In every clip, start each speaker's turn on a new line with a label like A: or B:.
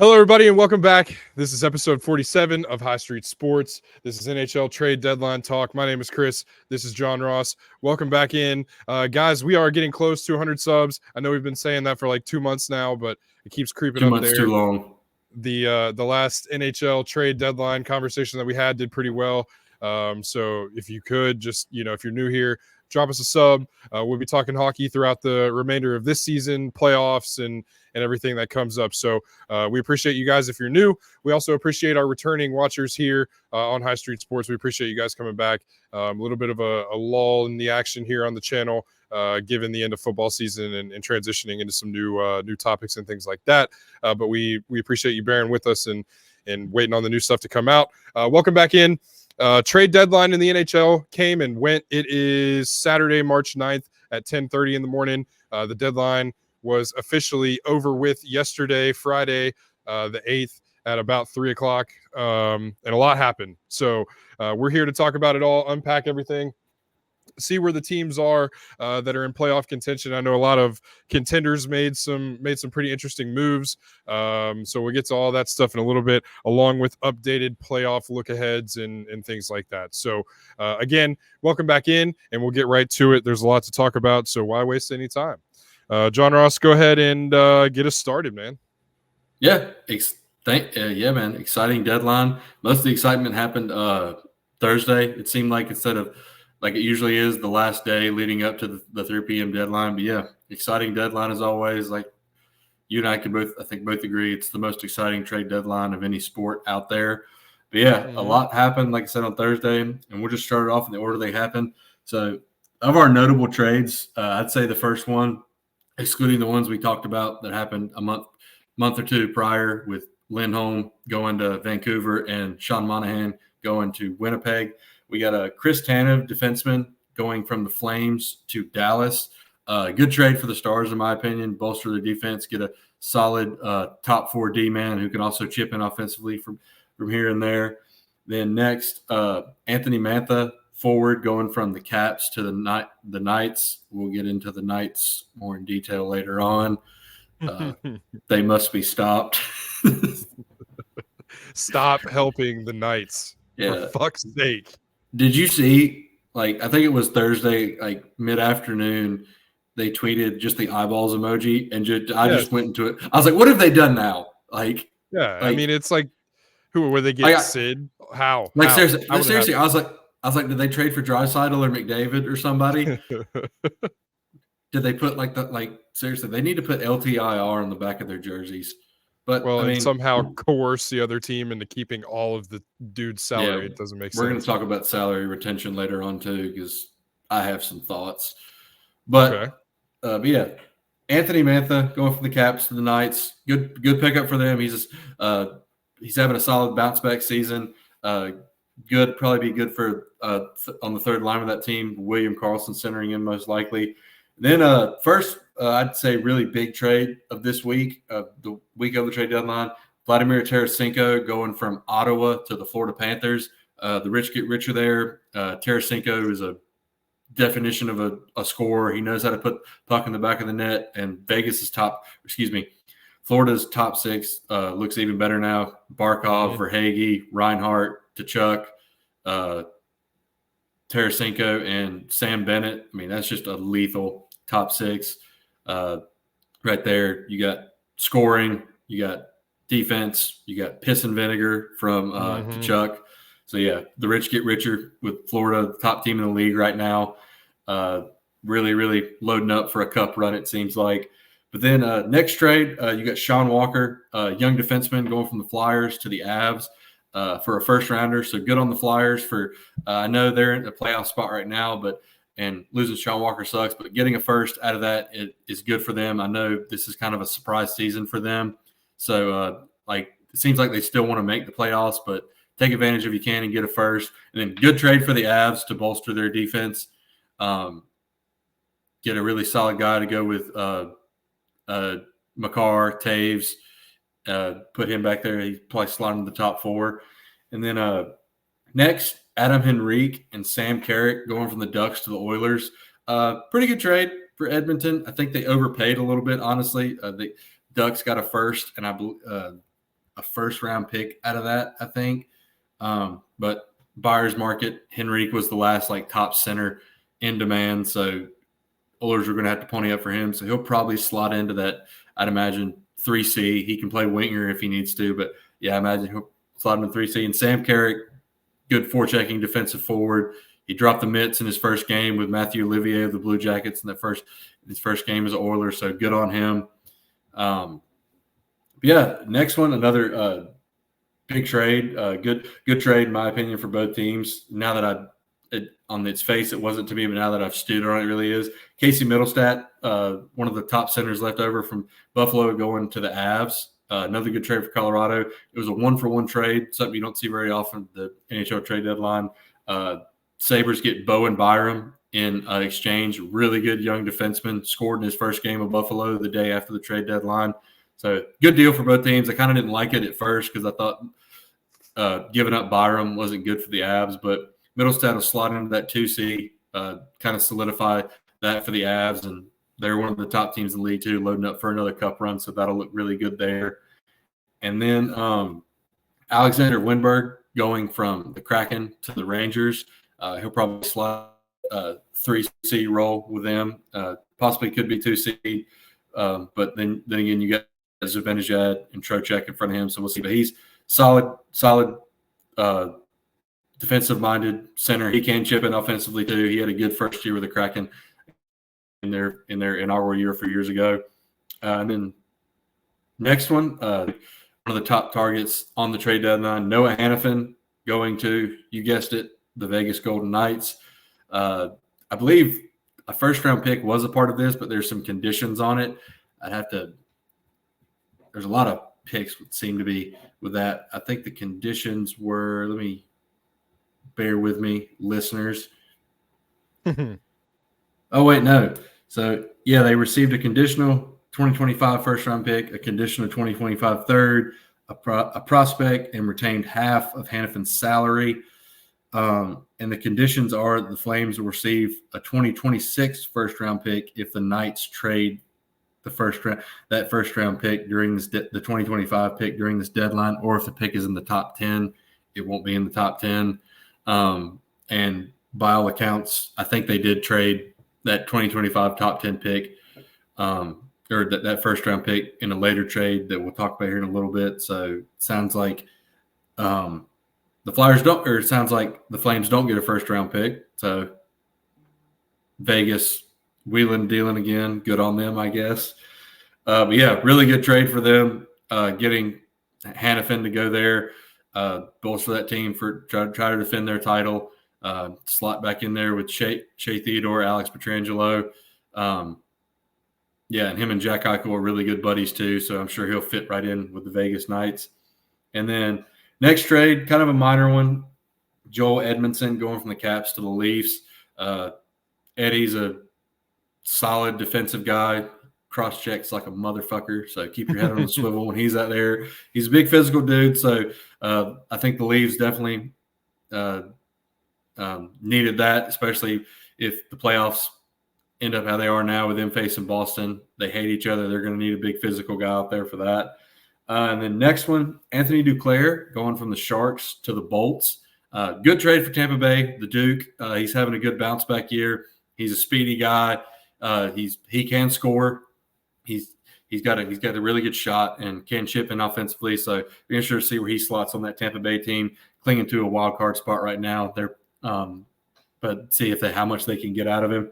A: Hello, everybody, and welcome back. This is episode 47 of High Street Sports. This is NHL Trade Deadline Talk. My name is Chris. This is John Ross. Welcome back in. Guys, we are getting close to 100 subs. I know we've been saying that for like 2 months now, but it keeps creeping
B: 2
A: up
B: months
A: there.
B: too long.
A: The last NHL Trade Deadline conversation that we had did pretty well. So if you could just, if you're new here, drop us a sub. We'll be talking hockey throughout the remainder of this season, playoffs, and everything that comes up. So we appreciate you guys if you're new. We also appreciate our returning watchers here on High Street Sports. We appreciate you guys coming back. A little bit of a lull in the action here on the channel, given the end of football season and transitioning into some new topics and things like that. But we appreciate you bearing with us and waiting on the new stuff to come out. Welcome back in. Trade deadline in the NHL came and went. It is Saturday, March 9th at 10:30 in the morning. The deadline was officially over with yesterday, Friday, the 8th at about 3 o'clock. And a lot happened. So we're here to talk about it all, unpack everything, see where the teams are that are in playoff contention. I know a lot of contenders made some pretty interesting moves. So we'll get to all that stuff in a little bit, along with updated playoff look aheads and things like that. So again, welcome back in, and we'll get right to it. There's a lot to talk about, so why waste any time? John Ross, go ahead and get us started, man.
B: Yeah, man. Exciting deadline. Most of the excitement happened Thursday. It seemed like instead of like it usually is the last day leading up to the 3 p.m. deadline. But yeah, exciting deadline as always. Like you and I can both agree it's the most exciting trade deadline of any sport out there. But yeah, A lot happened, like I said, on Thursday, and we'll just start it off in the order they happened. So of our notable trades, I'd say the first one, excluding the ones we talked about that happened a month or two prior, with Lindholm going to Vancouver and Sean Monahan going to Winnipeg. We got a Chris Tanev defenseman going from the Flames to Dallas. Good trade for the Stars, in my opinion. Bolster their defense, get a solid top 4 D man who can also chip in offensively from here and there. Then next, Anthony Mantha, forward, going from the Caps to the Knights. We'll get into the Knights more in detail later on. They must be stopped.
A: Stop helping the Knights.
B: Yeah.
A: For fuck's sake.
B: Did you see, like, I think it was Thursday, like mid-afternoon, they tweeted just the eyeballs emoji, and I just went into it. I was like, what have they done now? Like,
A: yeah, I mean, it's like, where they get Sid? How?
B: Like,
A: How?
B: Seriously, I was like, did they trade for Draisaitl or McDavid or somebody? Did they put seriously, they need to put LTIR on the back of their jerseys. But
A: and somehow coerce the other team into keeping all of the dude's salary. It doesn't make sense.
B: We're going to talk about salary retention later on too, because I have some thoughts. But yeah, Anthony Mantha going from the Caps to the Knights. Good pickup for them. He's having a solid bounce back season. Probably be good for on the third line of that team. William Karlsson centering in most likely. Then first, I'd say really big trade of this week, the week of the trade deadline, Vladimir Tarasenko going from Ottawa to the Florida Panthers. The rich get richer there. Tarasenko is a definition of a scorer. He knows how to put puck in the back of the net, and Florida's top 6 looks even better now. Barkov, Verhaeghe, Reinhart, Tkachuk, Tarasenko, and Sam Bennett. I mean, that's just a lethal top 6 right there. You got scoring, you got defense, you got piss and vinegar from Tkachuk. So, yeah, the rich get richer with Florida, top team in the league right now. Really, really loading up for a cup run, it seems like. But then next trade, you got Sean Walker, young defenseman, going from the Flyers to the Avs for a first-rounder. So good on the Flyers for I know they're in a playoff spot right now, and losing Sean Walker sucks, but getting a first out of that is good for them. I know this is kind of a surprise season for them. So, it seems like they still want to make the playoffs, but take advantage if you can and get a first. And then good trade for the Avs to bolster their defense. Get a really solid guy to go with Makar, Taves, put him back there. He's probably slotted in the top 4. And then next, Adam Henrique and Sam Carrick going from the Ducks to the Oilers. Pretty good trade for Edmonton. I think they overpaid a little bit, honestly. The Ducks got a first, and a first-round pick out of that, I think. But buyer's market, Henrique was the last top center in demand, so Oilers are going to have to pony up for him. So he'll probably slot into that, I'd imagine, 3C. He can play winger if he needs to, but yeah, I imagine he'll slot into 3C. And Sam Carrick, good forechecking defensive forward. He dropped the mitts in his first game with Matthew Olivier of the Blue Jackets in his first game as an Oiler, so good on him. Yeah, next one, another big trade, good trade in my opinion for both teams. Now that on its face it wasn't to me, but now that I've stewed on it, really is. Casey Middlestat, one of the top centers left over from Buffalo, going to the Avs. Another good trade for Colorado. It was a 1-for-1 trade, something you don't see very often at the NHL trade deadline. Sabres get Bowen Byram in exchange. Really good young defenseman, scored in his first game of Buffalo the day after the trade deadline. So good deal for both teams. I kind of didn't like it at first because I thought giving up Byram wasn't good for the Avs, but Middlestat will slot into that 2C, kind of solidify that for the Avs, and they're one of the top teams in the league too, loading up for another cup run, so that'll look really good there. And then Alexander Wennberg going from the Kraken to the Rangers. He'll probably slot 3C role with them. Possibly could be 2C, but then again, you got Zibanejad and Trocheck in front of him, so we'll see. But he's solid defensive-minded center. He can chip in offensively too. He had a good first year with the Kraken in their inaugural year a few years ago. And then next one, one of the top targets on the trade deadline, Noah Hannafin going to, you guessed it, the Vegas Golden Knights. I believe a first-round pick was a part of this, but there's some conditions on it. There's a lot of picks would seem to be with that. I think the conditions were, bear with me, listeners. Oh, wait, no. So, yeah, they received a conditional 2025 first-round pick, a conditional 2025 third, a prospect, and retained half of Hannafin's salary. And the conditions are the Flames will receive a 2026 first-round pick if the Knights trade the first-round pick during this the 2025 pick during this deadline, or if the pick is in the top 10, it won't be in the top 10. And by all accounts, I think they did trade that 2025 top 10 pick, or that first-round pick in a later trade that we'll talk about here in a little bit. So it sounds like the Flyers don't, or it sounds like the Flames don't get a first-round pick. So Vegas wheeling, dealing again. Good on them, I guess. But yeah, really good trade for them. Getting Hannafin to go there, goals for that team for try to defend their title. Slot back in there with Shea Theodore, Alex Pietrangelo. Yeah, and him and Jack Eichel are really good buddies too, so I'm sure he'll fit right in with the Vegas Knights. And then next trade, kind of a minor one, Joel Edmondson going from the Caps to the Leafs. Eddie's a solid defensive guy, cross-checks like a motherfucker, so keep your head on the swivel when he's out there. He's a big physical dude, so I think the Leafs definitely needed that, especially if the playoffs end up how they are now with them facing Boston. They hate each other. They're going to need a big physical guy out there for that. And then next one, Anthony Duclair going from the Sharks to the Bolts. Good trade for Tampa Bay, the Duke. He's having a good bounce-back year. He's a speedy guy. He can score. He's got a really good shot and can chip in offensively. So we're interested to see where he slots on that Tampa Bay team, clinging to a wild card spot right now. But see how much they can get out of him.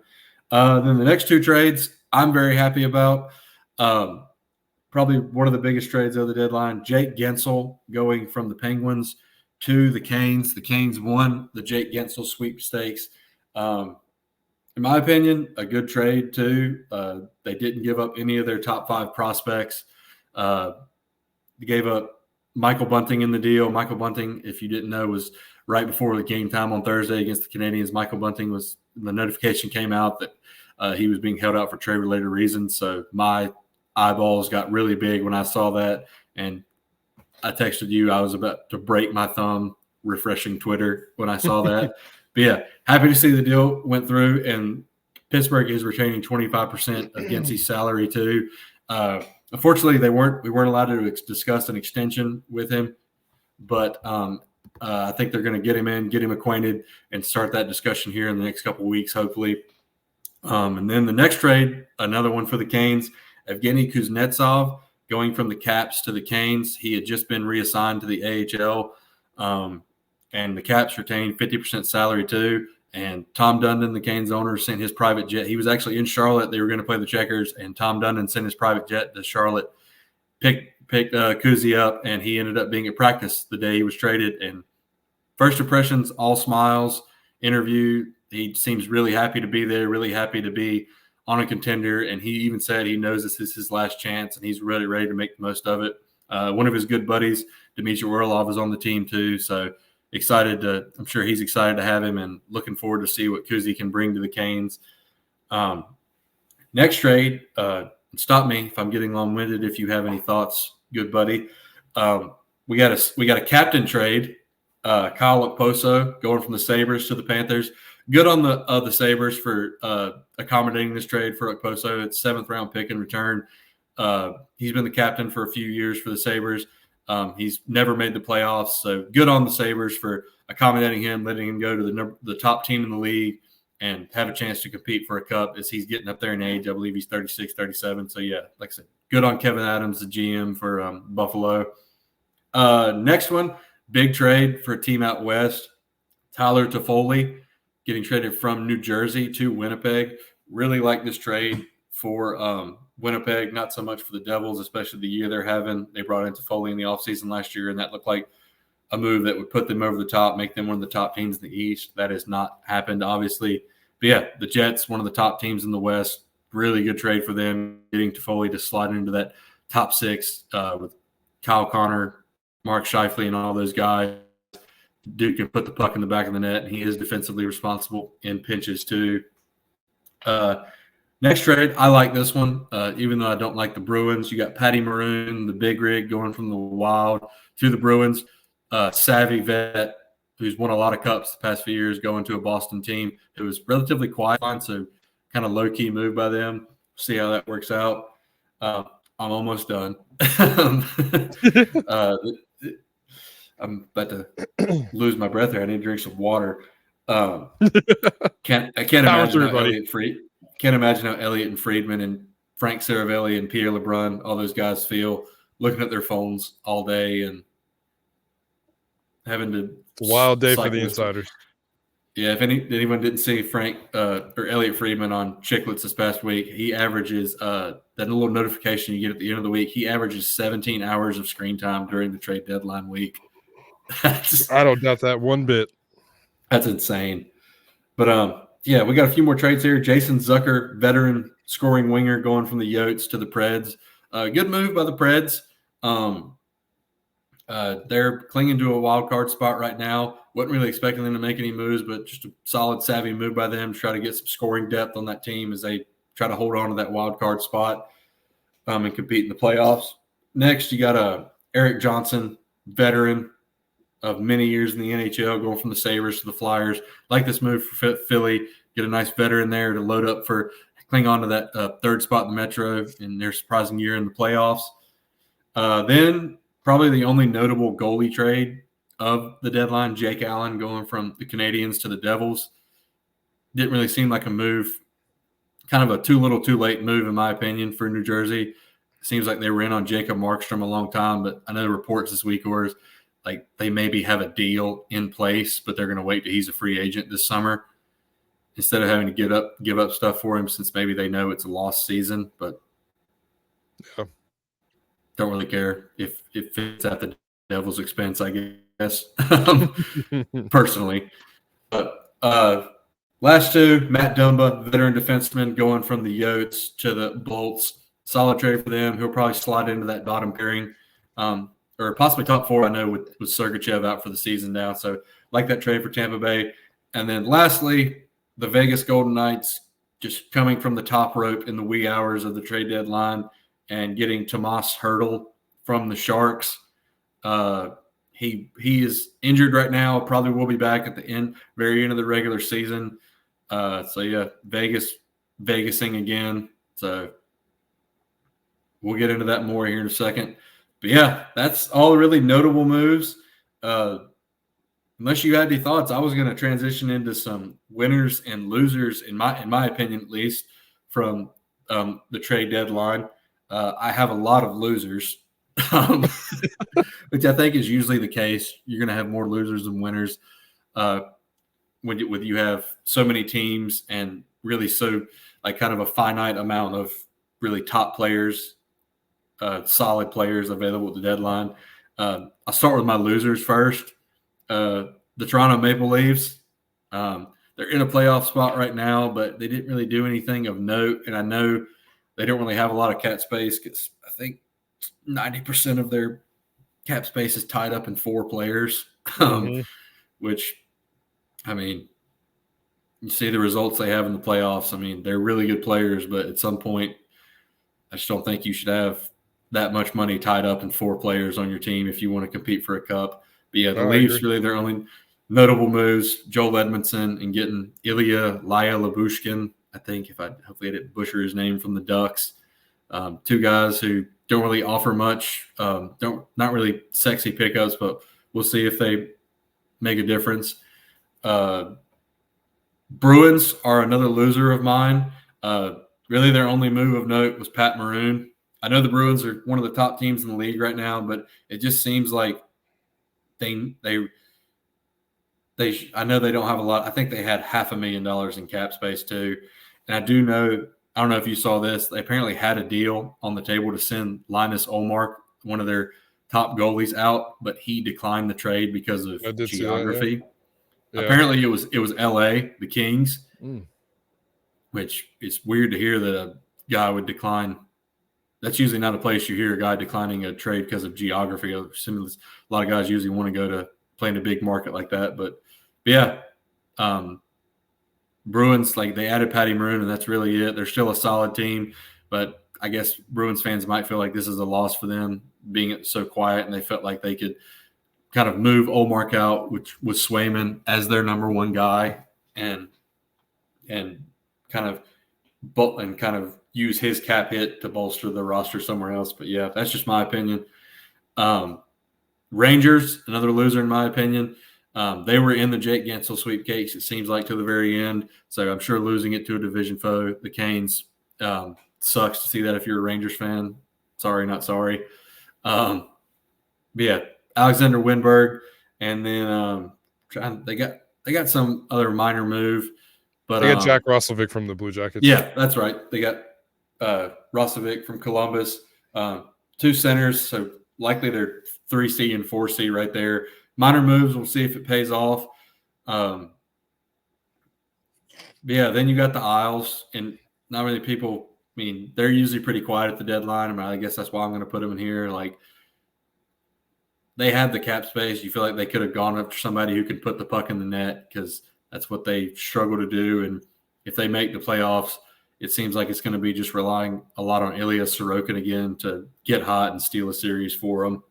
B: Then the next two trades I'm very happy about. Probably one of the biggest trades of the deadline. Jake Guentzel going from the Penguins to the Canes. The Canes won the Jake Guentzel sweepstakes. In my opinion, a good trade too. They didn't give up any of their top 5 prospects. They gave up Michael Bunting in the deal. Michael Bunting, if you didn't know, was right before the game time on Thursday against the Canadiens. Michael Bunting the notification came out that he was being held out for trade-related reasons. So my eyeballs got really big when I saw that, and I texted you. I was about to break my thumb refreshing Twitter when I saw that. But yeah, happy to see the deal went through, and Pittsburgh is retaining 25% of Guentzel's salary too. Unfortunately, we weren't allowed to discuss an extension with him, but I think they're going to get him in, get him acquainted, and start that discussion here in the next couple of weeks, hopefully. And then the next trade, another one for the Canes, Evgeny Kuznetsov going from the Caps to the Canes. He had just been reassigned to the AHL, and the Caps retained 50% salary too. And Tom Dundon, the Canes owner, sent his private jet. He was actually in Charlotte. They were going to play the Checkers, and Tom Dundon sent his private jet to Charlotte, picked Kuzi up, and he ended up being at practice the day he was traded. And first impressions, all smiles. Interview, he seems really happy to be there, really happy to be on a contender. And he even said he knows this is his last chance, and he's really ready to make the most of it. One of his good buddies, Dmitry Orlov, is on the team too. So I'm sure he's excited to have him, and looking forward to see what Kuzi can bring to the Canes. Next trade, stop me if I'm getting long-winded if you have any thoughts, good buddy. We got a captain trade. Kyle Okposo going from the Sabres to the Panthers. Good on the Sabres for accommodating this trade for Okposo. It's 7th-round pick in return. He's been the captain for a few years for the Sabres. He's never made the playoffs, so good on the Sabres for accommodating him, letting him go to the top team in the league and have a chance to compete for a cup as he's getting up there in age. I believe he's 36, 37. So, yeah, like I said, good on Kevin Adams, the GM for Buffalo. Next one, big trade for a team out west. Tyler Toffoli getting traded from New Jersey to Winnipeg. Really like this trade for Winnipeg, not so much for the Devils, especially the year they're having. They brought in Toffoli in the offseason last year, and that looked like a move that would put them over the top, make them one of the top teams in the East. That has not happened, obviously. But, yeah, the Jets, one of the top teams in the West. Really good trade for them, getting Toffoli to slide into that top 6 with Kyle Connor, Mark Scheifele, and all those guys. Duke can put the puck in the back of the net, and he is defensively responsible in pinches too. Next trade, I like this one, even though I don't like the Bruins. You got Patty Maroon, the big rig, going from the Wild to the Bruins. Savvy vet who's won a lot of cups the past few years, going to a Boston team. It was relatively quiet, so kind of low-key move by them. See how that works out. I'm almost done. I'm about to lose my breath here. I need to drink some water. I can't imagine how Elliott and Friedman and Frank Saravelli and Pierre LeBrun, all those guys feel looking at their phones all day and having to.
A: Wild day for the insiders.
B: Yeah, if anyone didn't see Frank or Elliott Friedman on Chicklets this past week, he averages that little notification you get at the end of the week. He averages 17 hours of screen time during the trade deadline week.
A: I don't doubt that one bit.
B: That's insane. But yeah, we got a few more trades here. Jason Zucker, veteran scoring winger, going from the Yotes to the Preds. Good move by the Preds. They're clinging to a wild card spot right now. Wasn't really expecting them to make any moves, but just a solid, savvy move by them to try to get some scoring depth on that team as they try to hold on to that wild card spot and compete in the playoffs. Next, you got Eric Johnson, veteran of many years in the NHL, going from the Sabres to the Flyers. Like this move for Philly. Get a nice veteran there to load up for cling on to that third spot in the Metro in their surprising year in the playoffs. Then probably the only notable goalie trade of the deadline, Jake Allen going from the Canadiens to the Devils. Didn't really seem like a move, kind of a too little too late move in my opinion for New Jersey. Seems like they were in on Jacob Markstrom a long time, but I know the reports this week were like they maybe have a deal in place, but they're going to wait till he's a free agent this summer instead of having to give up stuff for him, since maybe they know it's a lost season. But yeah, don't really care if it's at the Devils' expense, I guess, personally. But last two, Matt Dumba, veteran defenseman, going from the Yotes to the Bolts. Solid trade for them. He'll probably slide into that bottom pairing, or possibly top 4, I know, with Sergachev out for the season now. So like that trade for Tampa Bay. And then lastly, the Vegas Golden Knights, just coming from the top rope in the wee hours of the trade deadline and getting Tomas Hertl from the Sharks. He is injured right now. Probably will be back at the very end of the regular season. So yeah, Vegasing again. So we'll get into that more here in a second. But yeah, that's all really notable moves. Unless you had any thoughts, I was going to transition into some winners and losers, in my opinion, at least, from the trade deadline. I have a lot of losers, which I think is usually the case. You're going to have more losers than winners when you have so many teams and really so like kind of a finite amount of really top players, solid players available at the deadline. I'll start with my losers first. The Toronto Maple Leafs. They're in a playoff spot right now, but they didn't really do anything of note. And I know they don't really have a lot of cap space because I think 90% of their cap space is tied up in 4 players, which, I mean, you see the results they have in the playoffs. I mean, they're really good players, but at some point, I just don't think you should have that much money tied up in 4 players on your team if you want to compete for a cup. But yeah, the Leafs, really their only notable moves, Joel Edmondson and getting Ilya Labushkin, I think, hopefully I didn't butcher his name, from the Ducks. 2 guys who don't really offer much, not really sexy pickups, but we'll see if they make a difference. Bruins are another loser of mine. Really their only move of note was Pat Maroon. I know the Bruins are one of the top teams in the league right now, but it just seems like I know they don't have a lot. I think they had $500,000 in cap space too. And I don't know if you saw this, they apparently had a deal on the table to send Linus Ullmark, one of their top goalies, out, but he declined the trade because of geography.
A: That, yeah.
B: Apparently it was LA, the Kings, which is weird to hear that a guy would decline. That's usually not a place you hear a guy declining a trade because of geography. A lot of guys usually want to go to play in a big market like that. But yeah, Bruins, like, they added Patty Maroon, and that's really it. They're still a solid team, but I guess Bruins fans might feel like this is a loss for them, being so quiet, and they felt like they could kind of move Ullmark out, which was Swayman, as their number 1 guy, and kind of use his cap hit to bolster the roster somewhere else. But yeah, that's just my opinion. Rangers, another loser in my opinion. They were in the Jake Guentzel sweepstakes, it seems like, to the very end. So I'm sure losing it to a division foe, the Canes, sucks to see that if you're a Rangers fan. Sorry, not sorry. But yeah, Alexander Wennberg, and then they got some other minor move. But
A: they got Jack Roslovic from the Blue Jackets.
B: Yeah, that's right. They got Roslovic from Columbus. 2 centers, so likely they're 3C and 4C right there. Minor moves, we'll see if it pays off. Yeah, then you got the Isles, and not many people, I mean, they're usually pretty quiet at the deadline. I mean, I guess that's why I'm going to put them in here. Like, they have the cap space. You feel like they could have gone after somebody who could put the puck in the net, because that's what they struggle to do. And if they make the playoffs, it seems like it's going to be just relying a lot on Ilya Sorokin again to get hot and steal a series for them.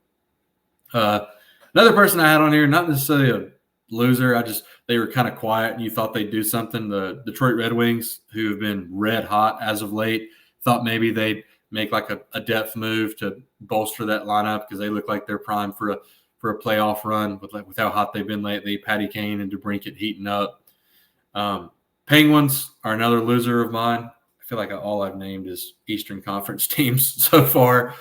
B: Another person I had on here, not necessarily a loser, they were kind of quiet and you thought they'd do something. The Detroit Red Wings, who have been red hot as of late, thought maybe they'd make like a depth move to bolster that lineup, because they look like they're primed for a playoff run with how hot they've been lately. Patty Kane and DeBrincat heating up. Penguins are another loser of mine. I feel like all I've named is Eastern Conference teams so far,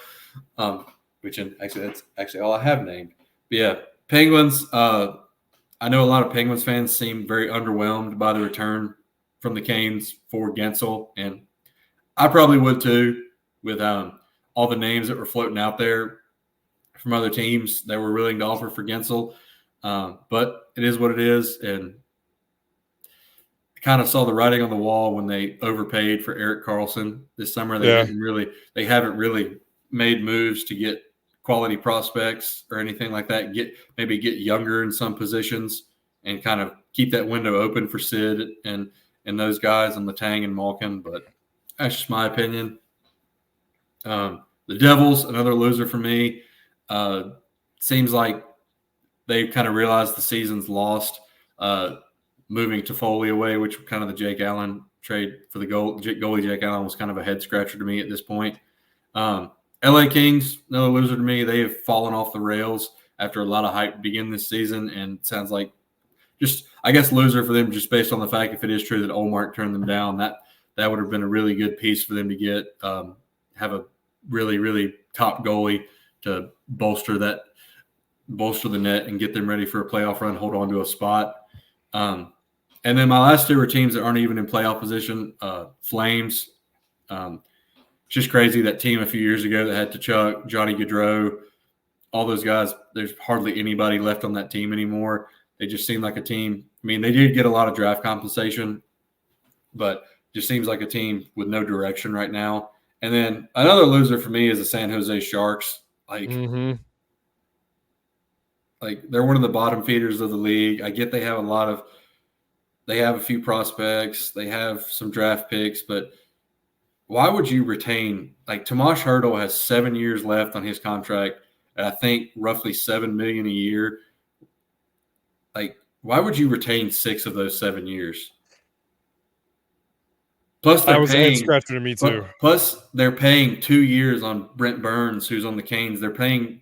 B: which that's actually all I have named. But yeah, Penguins. I know a lot of Penguins fans seem very underwhelmed by the return from the Canes for Guentzel, and I probably would too, with all the names that were floating out there from other teams that were willing to offer for Guentzel. But it is what it is, and I kind of saw the writing on the wall when they overpaid for Erik Karlsson this summer. They haven't really made moves to get quality prospects or anything like that. Maybe get younger in some positions and kind of keep that window open for Sid and those guys and Letang and Malkin. But that's just my opinion. The Devils, another loser for me. Seems like they kind of realized the season's lost, moving Toffoli away, which kind of the Jake Allen trade for the goalie Jake Allen was kind of a head scratcher to me at this point. LA Kings, no loser to me. They have fallen off the rails after a lot of hype begin this season, and sounds like just, I guess, loser for them just based on the fact if it is true that Olmark turned them down, that would have been a really good piece for them to get, have a really, really top goalie to bolster the net and get them ready for a playoff run, hold on to a spot. And then my last two are teams that aren't even in playoff position. Flames. It's just crazy, that team a few years ago that had Tkachuk, Johnny Gaudreau, all those guys, there's hardly anybody left on that team anymore. They just seem like a team. I mean, they did get a lot of draft compensation, but just seems like a team with no direction right now. And then another loser for me is the San Jose Sharks. Like they're one of the bottom feeders of the league. I get they have a few prospects, they have some draft picks, but why would you retain, like, Tomas Hertl has 7 years left on his contract at I think roughly $7 million a year. Like, why would you retain 6 of those 7 years? Plus,
A: that was a head scratcher to me too.
B: Plus, they're paying 2 years on Brent Burns, who's on the Canes. They're paying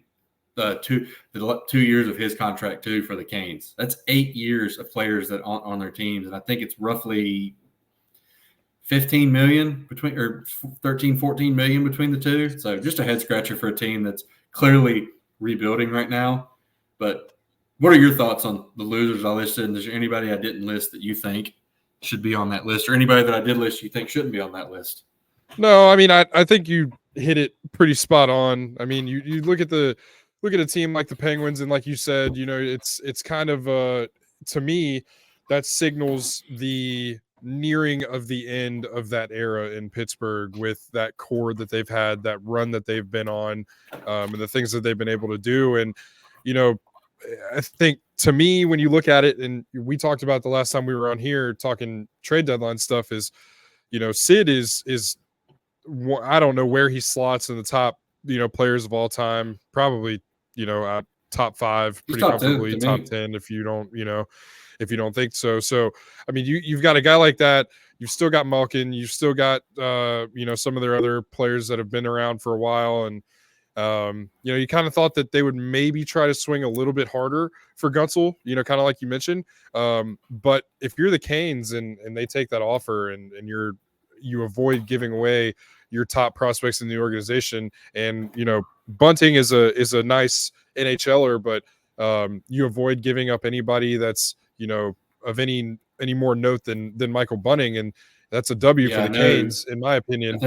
B: the 2 years of his contract too for the Canes. That's 8 years of players that on their teams, and I think it's roughly 15 million between, or 13, 14 million between the two. So just a head scratcher for a team that's clearly rebuilding right now. But what are your thoughts on the losers I listed? And is there anybody I didn't list that you think should be on that list, or anybody that I did list you think shouldn't be on that list?
A: No, I mean, I think you hit it pretty spot on. I mean, you look at a team like the Penguins, and like you said, it's kind of to me that signals the nearing of the end of that era in Pittsburgh, with that core that they've had, that run that they've been on, and the things that they've been able to do. And I think, to me, when you look at it, and we talked about the last time we were on here talking trade deadline stuff, is Sid is I don't know where he slots in the top players of all time, probably top 5 pretty comfortably, top 10 if you don't think so. So I mean, you've got a guy like that. You've still got Malkin. You've still got some of their other players that have been around for a while, and you kind of thought that they would maybe try to swing a little bit harder for Guentzel, kind of like you mentioned. But if you're the Canes and they take that offer, and you avoid giving away your top prospects in the organization, and Bunting is a nice NHLer, but you avoid giving up anybody that's of any more note than Michael Bunting, and that's a W for the Canes, in my opinion.
B: I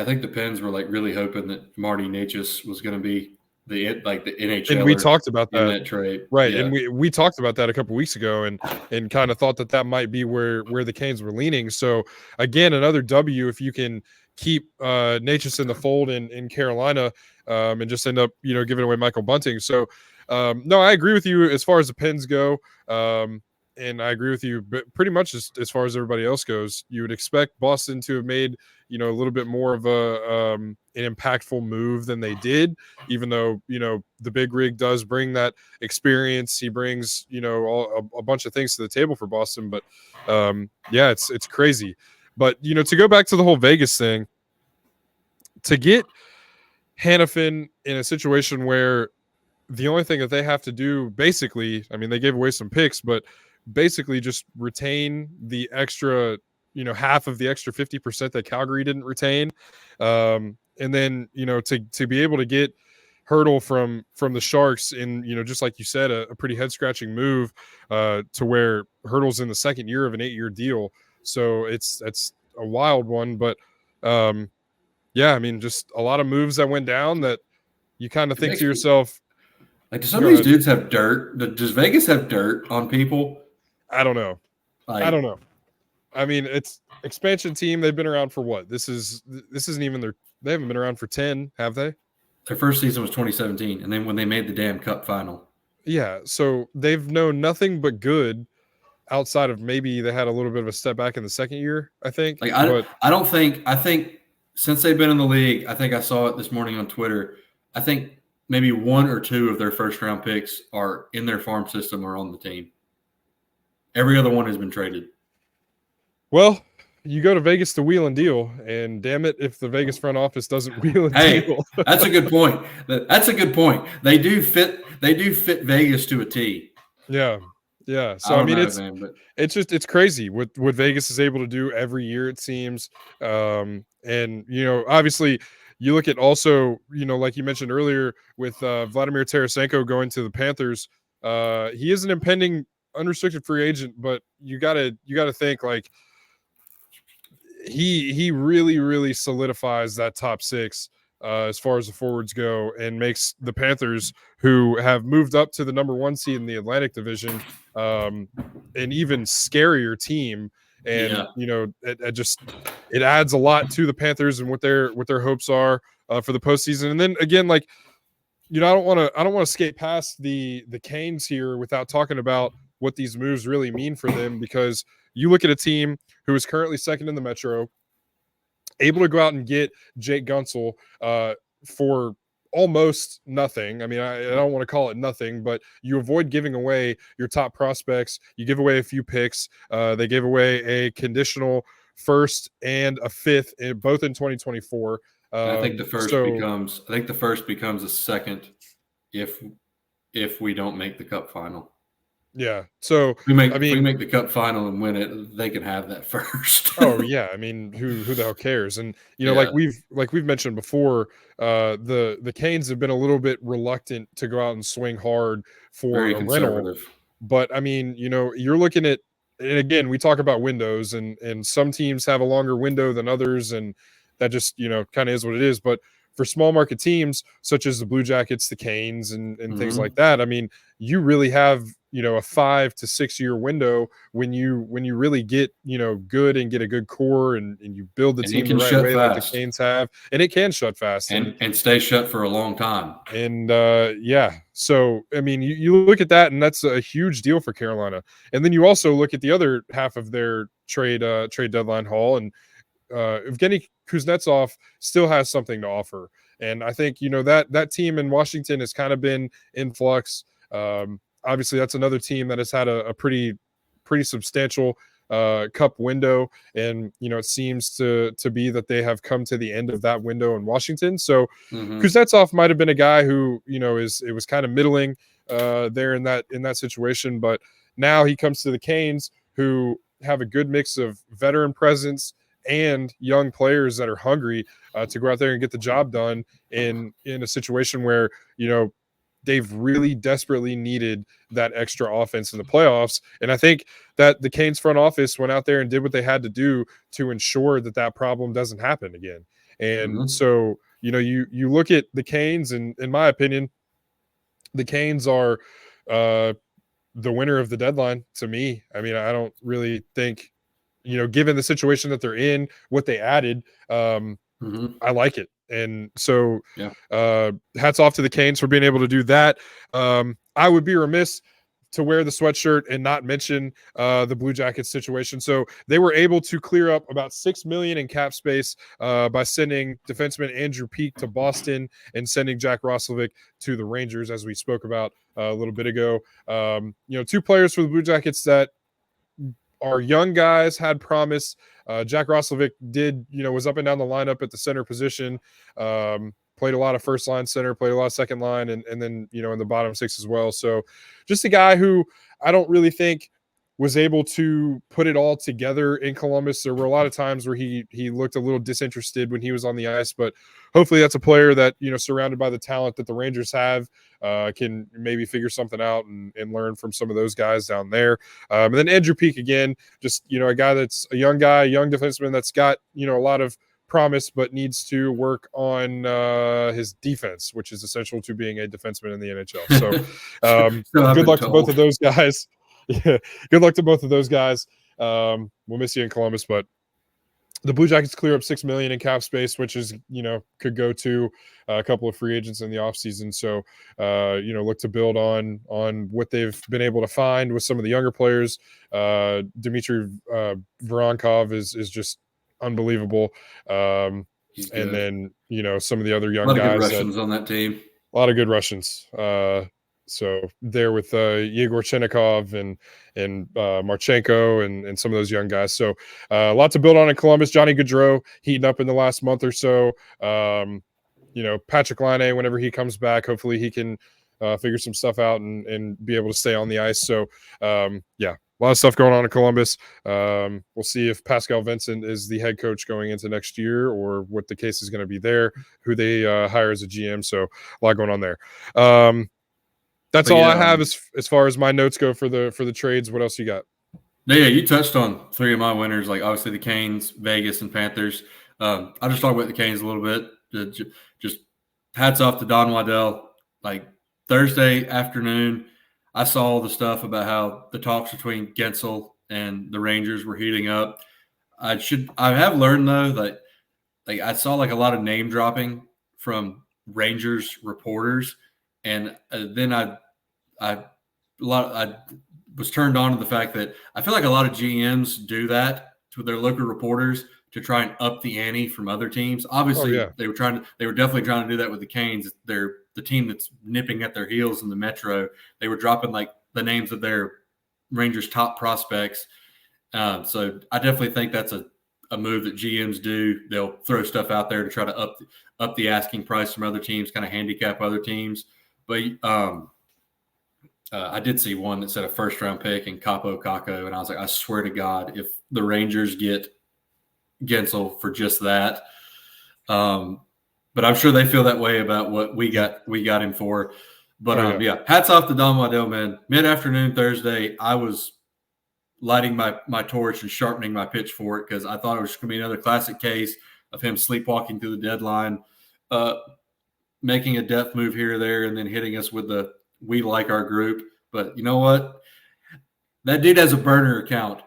B: think the Pens were like really hoping that Marty Necas was going to be the NHL.
A: And we talked about that
B: trade,
A: right? Yeah. And we talked about that a couple weeks ago, and kind of thought that might be where the Canes were leaning. So again, another W if you can keep Necas in the fold in Carolina, and just end up giving away Michael Bunting. So no, I agree with you as far as the Pens go. And I agree with you, but pretty much as far as everybody else goes, you would expect Boston to have made, a little bit more of an impactful move than they did, even though, the big rig does bring that experience. He brings, a bunch of things to the table for Boston, but it's crazy. But, to go back to the whole Vegas thing, to get Hanifin in a situation where the only thing that they have to do, basically, I mean, they gave away some picks, but basically just retain the extra, half of the extra 50% that Calgary didn't retain. And then, to be able to get Hertl from the Sharks in, just like you said, a pretty head scratching move, to where Hertl's in the second year of an 8-year deal. So that's a wild one, but I mean, just a lot of moves that went down that you kind of think to yourself,
B: like, do some of these dudes have dirt? Does Vegas have dirt on people?
A: I don't know. I don't know. I mean, it's expansion team. They've been around for what? This isn't even they haven't been around for 10, have they?
B: Their first season was 2017, and then when they made the damn Cup final.
A: Yeah, so they've known nothing but good, outside of maybe they had a little bit of a step back in the second year, I think.
B: I think since they've been in the league, I think I saw it this morning on Twitter, I think maybe 1 or 2 of their first round picks are in their farm system or on the team. Every other one has been traded.
A: Well, you go to Vegas to wheel and deal, and damn it, if the Vegas front office doesn't wheel and
B: Hey,
A: deal.
B: that's a good point. That's a good point. They do fit Vegas to a T.
A: Yeah. Yeah.
B: I
A: So I
B: don't
A: mean
B: know, man, but
A: it's crazy what Vegas is able to do every year, it seems. And obviously you look at also, like you mentioned earlier with Vladimir Tarasenko going to the Panthers. He is an impending unrestricted free agent, but you gotta think like he really really solidifies that top six as far as the forwards go, and makes the Panthers, who have moved up to the number one seed in the Atlantic Division, an even scarier team. And
B: yeah.
A: it adds a lot to the Panthers and what their hopes are for the postseason. And then again, like, I don't want to skate past the Canes here without talking about what these moves really mean for them, because you look at a team who is currently second in the Metro, able to go out and get Jake Guentzel for almost nothing. I mean, I don't want to call it nothing, but you avoid giving away your top prospects. You give away a few picks. They gave away a conditional first and a fifth, both in 2024.
B: And I think
A: So
B: the first becomes a second if we don't make the Cup final.
A: yeah. So
B: If we make the Cup final and win it, they can have that first.
A: oh yeah, I mean, who the hell cares? And like
B: Yeah,
A: we've mentioned before, the Canes have been a little bit reluctant to go out and swing hard for
B: very
A: a rental.
B: conservative.
A: But I mean, you're looking at, and again, we talk about windows, and some teams have a longer window than others, and that just kind of is what it is. But for small market teams such as the Blue Jackets, the Canes, and things like that, I mean, you really have a 5 to 6 year window when you really get good and get a good core, and you build the
B: And it
A: team the
B: can
A: right
B: shut
A: way like the
B: fast
A: Canes have, and it can shut fast
B: and stay shut for a long time.
A: and yeah. So I mean, you look at that, and that's a huge deal for Carolina. And then you also look at the other half of their trade deadline haul, and Evgeny Kuznetsov still has something to offer. And I think that team in Washington has kind of been in flux. Obviously, that's another team that has had a pretty substantial cup window, and it seems to be that they have come to the end of that window in Washington. So Kuznetsov might have been a guy who it was kind of middling there in that situation, but now he comes to the Canes, who have a good mix of veteran presence and young players that are hungry to go out there and get the job done in a situation where they've really desperately needed that extra offense in the playoffs. And I think that the Canes front office went out there and did what they had to do to ensure that problem doesn't happen again. And so you look at the Canes, and in my opinion, the Canes are the winner of the deadline to me. I mean, I don't really think, given the situation that they're in, what they added, I like it. And so
B: Yeah.
A: hats off to the Canes for being able to do that. I would be remiss to wear the sweatshirt and not mention the Blue Jackets situation. So they were able to clear up about $6 million in cap space by sending defenseman Andrew Peeke to Boston and sending Jack Roslovic to the Rangers, as we spoke about a little bit ago. Two players for the Blue Jackets that are young guys, had promise. Jack Roslovic was up and down the lineup at the center position. Played a lot of first line center, played a lot of second line, and then in the bottom six as well. So just a guy who I don't really think was able to put it all together in Columbus. There were a lot of times where he looked a little disinterested when he was on the ice, but hopefully that's a player that, surrounded by the talent that the Rangers have, can maybe figure something out and learn from some of those guys down there. And then Andrew Peeke, again, just, a guy that's a young guy, young defenseman that's got, a lot of promise, but needs to work on his defense, which is essential to being a defenseman in the NHL. So good luck to both of those guys. Yeah, good luck to both of those guys. We'll miss you in Columbus, but the Blue Jackets clear up $6 million in cap space, which is could go to a couple of free agents in the offseason. So look to build on what they've been able to find with some of the younger players. Dmitry Voronkov is just unbelievable. And then some of the other young guys.
B: A lot of good Russians on that team.
A: A lot of good Russians. So there with Yegor Chenikov and Marchenko and some of those young guys. So a lot to build on in Columbus. Johnny Gaudreau heating up in the last month or so. Patrick Laine, whenever he comes back, hopefully he can figure some stuff out and be able to stay on the ice. So a lot of stuff going on in Columbus. We'll see if Pascal Vincent is the head coach going into next year or what the case is going to be there, who they hire as a GM. So a lot going on there. That's all I have as far as my notes go for the trades. What else you got?
B: Yeah, you touched on three of my winners, like obviously the Canes, Vegas, and Panthers. I'll just talk about the Canes a little bit. Just hats off to Don Waddell. Like Thursday afternoon, I saw the stuff about how the talks between Guentzel and the Rangers were heating up. I have learned though that I saw like a lot of name dropping from Rangers reporters, and then I was turned on to the fact that I feel like a lot of GMs do that to their local reporters to try and up the ante from other teams. Obviously, they were definitely trying to do that with the Canes. They're the team that's nipping at their heels in the Metro. They were dropping like the names of their Rangers' top prospects. So I definitely think that's a move that GMs do. They'll throw stuff out there to try to up the asking price from other teams, kind of handicap other teams. But I did see one that said a first-round pick in Capo Caco, and I was like, I swear to God, if the Rangers get Guentzel for just that, but I'm sure they feel that way about what we got him for. But hats off to Don Waddell, man. Mid-afternoon Thursday, I was lighting my torch and sharpening my pitchfork because I thought it was going to be another classic case of him sleepwalking through the deadline, making a depth move here or there, and then hitting us with the "we like our group." But you know what? That dude has a burner account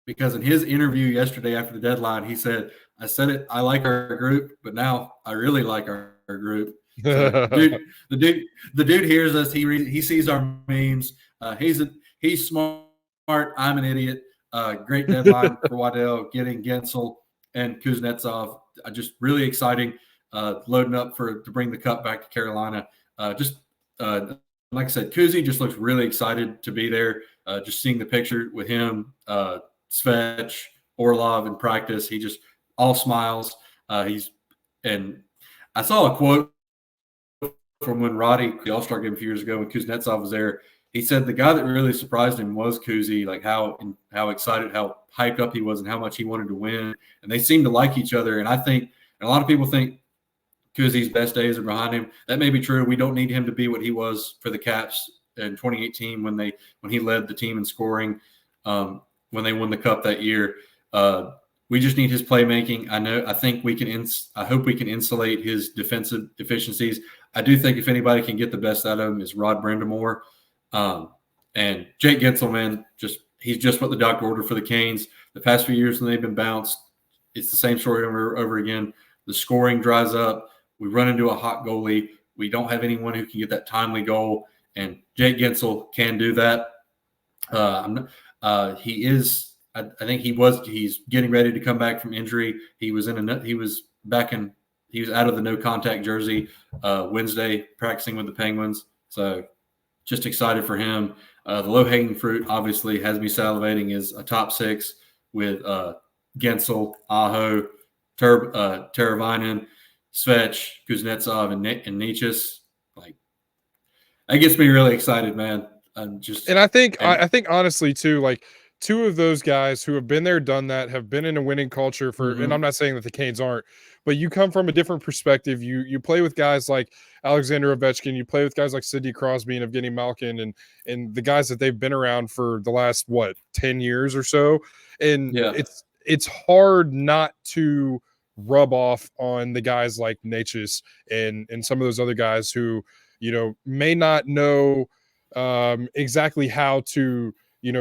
B: because in his interview yesterday after the deadline, he said, I said it, I like our group, but now I really like our group. So, the dude hears us. He sees our memes. He's smart. I'm an idiot. Great deadline for Waddell getting Guentzel and Kuznetsov. Just really exciting. Loading up to bring the cup back to Carolina. Like I said, Kuzi just looks really excited to be there. Just seeing the picture with him, Svech, Orlov in practice, he just all smiles. And I saw a quote from when Roddy, the All-Star game a few years ago when Kuznetsov was there. He said the guy that really surprised him was Kuzi, like how excited, how hyped up he was, and how much he wanted to win. And they seem to like each other. And I think a lot of people think Kuzi's best days are behind him. That may be true. We don't need him to be what he was for the Caps in 2018 when he led the team in scoring, when they won the cup that year. We just need his playmaking. I hope we can insulate his defensive deficiencies. I do think if anybody can get the best out of him is Rod Brind'Amour. And Jake Guentzel, man, he's just what the doctor ordered for the Canes. The past few years when they've been bounced, it's the same story over again. The scoring dries up. We run into a hot goalie. We don't have anyone who can get that timely goal, and Jake Guentzel can do that. He's getting ready to come back from injury. He was out of the no contact jersey Wednesday practicing with the Penguins. So just excited for him. The low hanging fruit obviously has me salivating is a top six with Guentzel, Aho, Teravainen, Svech, Kuznetsov, and Nichas. Like that gets me really excited, man.
A: I think honestly too, like two of those guys who have been there, done that, have been in a winning culture for. And I'm not saying that the Canes aren't, but you come from a different perspective. You play with guys like Alexander Ovechkin. You play with guys like Sidney Crosby and Evgeny Malkin, and the guys that they've been around for the last 10 years or so. And it's hard not to rub off on the guys like Natchez and some of those other guys who, may not know exactly how to,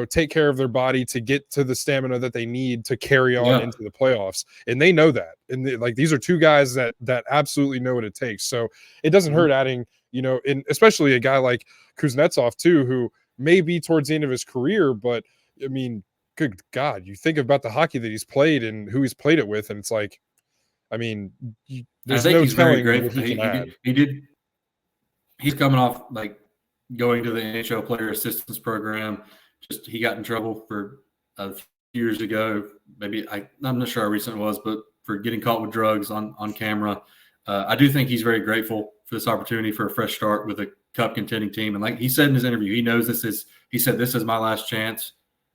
A: take care of their body to get to the stamina that they need to carry on into the playoffs. And they know that. And these are two guys that absolutely know what it takes. So it doesn't hurt adding, and especially a guy like Kuznetsov too, who may be towards the end of his career, but I mean, good God, you think about the hockey that he's played and who he's played it with. And it's like, I mean, there's no telling what he can add.
B: He's coming off like going to the NHL Player Assistance Program. Just he got in trouble for a few years ago. Maybe I'm not sure how recent it was, but for getting caught with drugs on camera. I do think he's very grateful for this opportunity for a fresh start with a cup contending team. And like he said in his interview, he knows he said, this is my last chance.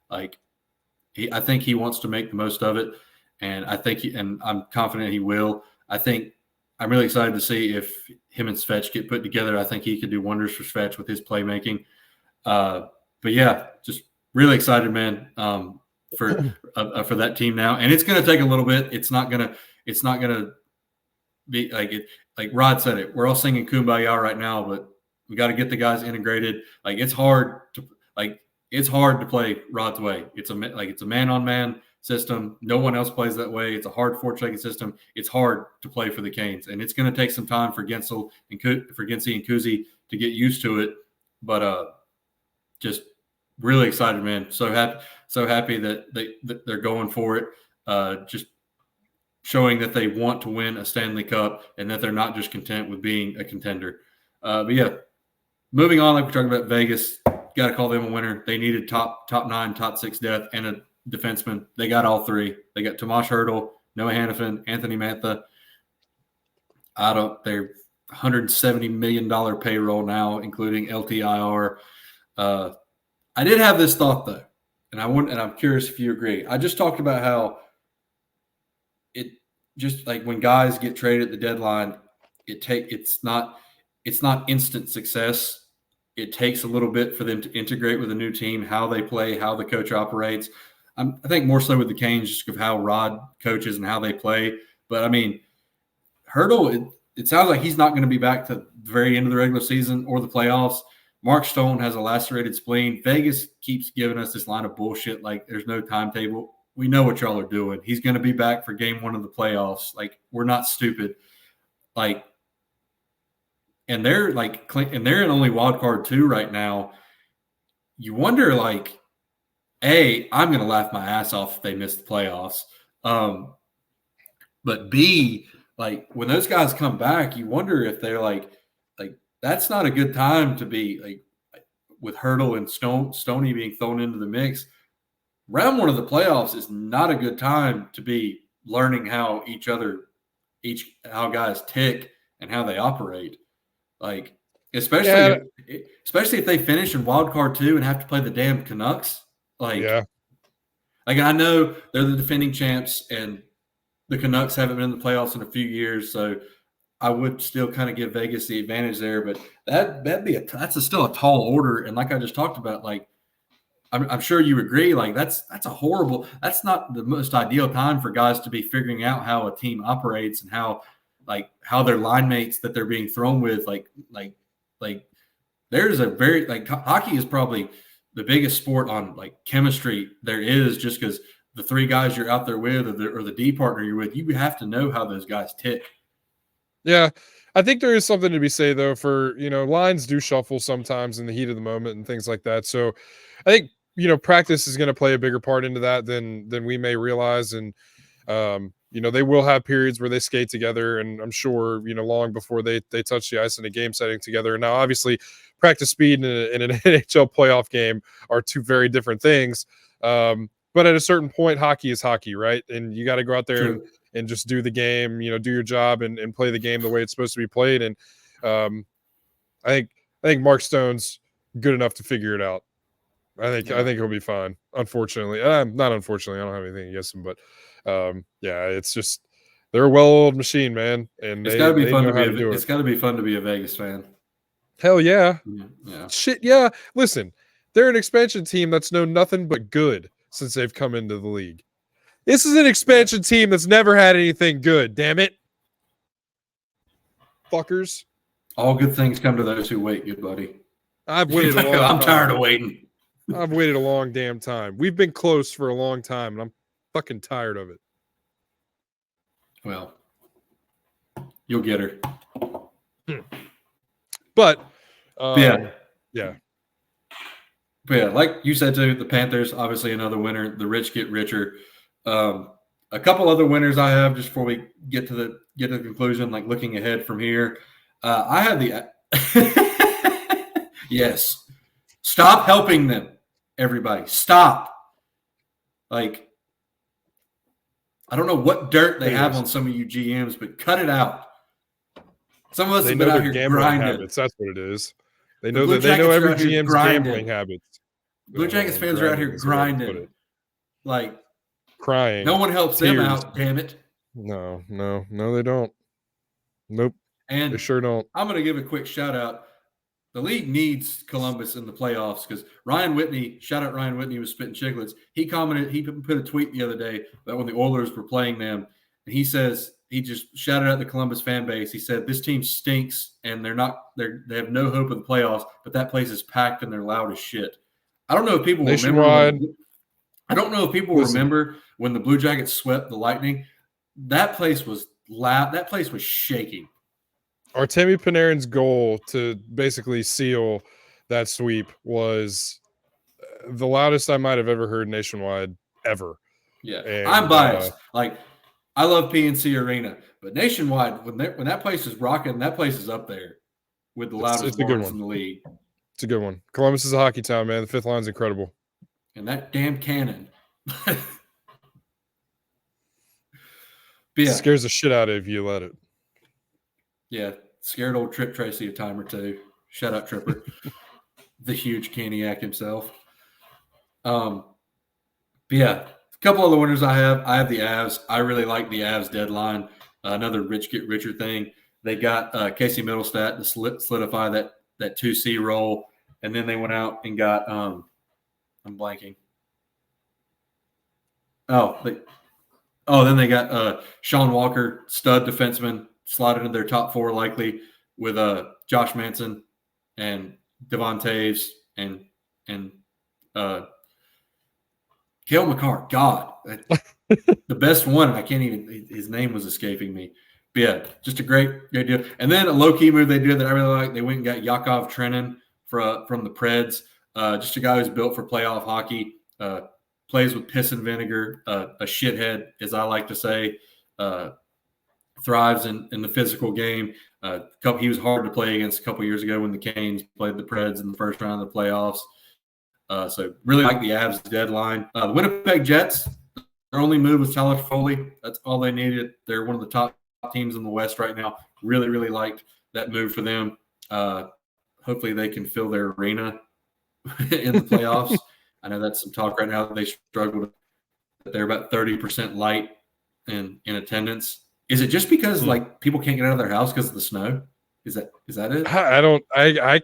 B: Like I think he wants to make the most of it. And and I'm confident he will. I'm really excited to see if him and Svetch get put together. I think he could do wonders for Svetch with his playmaking. But yeah, just really excited, man, for that team now. And it's going to take a little bit. It's not going to be like Rod said it. We're all singing Kumbaya right now, but we got to get the guys integrated. It's hard to play Rod's way. It's a man-on-man system. No one else plays that way. It's a hard four-checking system. It's hard to play for the Canes, and it's going to take some time for Guentzel and Kuzi to get used to it. But just really excited, man. So happy that they're going for it. Just showing that they want to win a Stanley Cup and that they're not just content with being a contender. But yeah, moving on, like we're talking about Vegas, got to call them a winner. They needed top 9, top 6 depth and a defenseman. They got all three. They got Tomas Hertl, Noah Hannafin, Anthony Mantha. They're $170 million payroll now, including LTIR. I did have this thought though, and I'm curious if you agree. I just talked about how it just like when guys get traded at the deadline, it's not instant success. It takes a little bit for them to integrate with a new team, how they play, how the coach operates. I think more so with the Canes just of how Rod coaches and how they play. But I mean, Hertl, it sounds like he's not going to be back to the very end of the regular season or the playoffs. Mark Stone has a lacerated spleen. Vegas keeps giving us this line of bullshit like there's no timetable. We know what y'all are doing. He's going to be back for game 1 of the playoffs. Like, we're not stupid. Like, and they're in only wild card 2 right now. You wonder, like, A, I'm going to laugh my ass off if they miss the playoffs. But B, like, when those guys come back, you wonder if they're like that's not a good time to be like with Hertl and Stoney being thrown into the mix. Round 1 of the playoffs is not a good time to be learning how how guys tick and how they operate. Like, especially if they finish in wild card 2 and have to play the damn Canucks. Like I know they're the defending champs and the Canucks haven't been in the playoffs in a few years, so I would still kind of give Vegas the advantage there. But that's still a tall order. And like I just talked about, like I'm sure you agree, like that's not the most ideal time for guys to be figuring out how a team operates and how their line mates that they're being thrown with, like there's a very hockey is probably the biggest sport on like chemistry there is, just because the 3 guys you're out there with or the D partner you're with, you have to know how those guys tick.
A: Yeah, I think there is something to be said though for, lines do shuffle sometimes in the heat of the moment and things like that. So I think, practice is going to play a bigger part into that than we may realize. And, they will have periods where they skate together, and I'm sure, long before they touch the ice in a game setting together. Now, obviously, practice speed in an NHL playoff game are 2 very different things. But at a certain point, hockey is hockey, right? And you got to go out there and just do the game, do your job and play the game the way it's supposed to be played. And I think Mark Stone's good enough to figure it out. I think he'll be fine. Unfortunately, not unfortunately, I don't have anything against him, but it's just they're a well-oiled machine, man, and
B: it's got to be fun to be. It's got to be fun to be a Vegas fan.
A: Hell yeah,
B: yeah.
A: Shit, yeah. Listen, they're an expansion team that's known nothing but good since they've come into the league. This is an expansion team that's never had anything good. Damn it, fuckers!
B: All good things come to those who wait, good buddy.
A: I've waited a long time.
B: I'm tired of waiting.
A: I've waited a long damn time. We've been close for a long time, and I'm fucking tired of it.
B: Well, you'll get her.
A: But
B: yeah.
A: But
B: yeah, like you said too, the Panthers, obviously another winner. The rich get richer. A couple other winners I have just before we get to the conclusion, like looking ahead from here. I have the Yes. Stop helping them, everybody. Stop. Like, I don't know what dirt they have on some of you GMs, but cut it out. Some of us have been out here grinding.
A: Habits. That's what it is. They
B: The
A: know
B: Blue
A: that they know
B: Jackets
A: every
B: are out here
A: GM's
B: grinding.
A: gambling habits.
B: Blue Jackets fans are out here grinding. Like,
A: crying.
B: no one helps
A: tears.
B: them out, damn it.
A: No, they don't. Nope.
B: And
A: they sure don't.
B: I'm going to give a quick shout out. The league needs Columbus in the playoffs because Ryan Whitney, shout out Ryan Whitney, was spitting chicklets. He commented, he put a tweet the other day that when the Oilers were playing them, and he says, he just shouted out the Columbus fan base. He said, this team stinks and they have no hope of the playoffs, but that place is packed and they're loud as shit. I don't know if people remember. I don't know if people remember when the Blue Jackets swept the Lightning. That place was loud. That place was shaking.
A: Artemi Panarin's goal to basically seal that sweep was the loudest I might have ever heard nationwide ever.
B: Yeah, and, I'm biased. I love PNC Arena, but nationwide, when that place is rocking, that place is up there with the loudest barns in the league.
A: It's a good one. Columbus is a hockey town, man. The fifth line's incredible.
B: And that damn cannon. Yeah.
A: Scares the shit out of you let it.
B: Yeah, scared old Trip Tracy a time or two. Shout out Tripper. The huge Caniac himself. But yeah, a couple of the winners I have the Avs. I really like the Avs deadline. Another rich get richer thing. They got Casey Middlestat to solidify that 2C role, and then they went out and got I'm blanking. Then they got Sean Walker, stud defenseman, slotted into their top four likely with Josh Manson and Devon Taves and Cale Makar. God, the best one. I can't even. His name was escaping me. But yeah, just a great deal. And then a low key move they did that I really like. They went and got Yakov Trenin from the Preds. Just a guy who's built for playoff hockey. Plays with piss and vinegar. A shithead, as I like to say. Thrives in the physical game. He was hard to play against a couple years ago when the Canes played the Preds in the first round of the playoffs. So really like the Avs deadline. The Winnipeg Jets, their only move was Tyler Foley. That's all they needed. They're one of the top teams in the West right now. Really, really liked that move for them. Hopefully they can fill their arena in the playoffs. I know that's some talk right now that they struggled. They're about 30% light in attendance. Is it just because people can't get out of their house because of the snow? Is that it?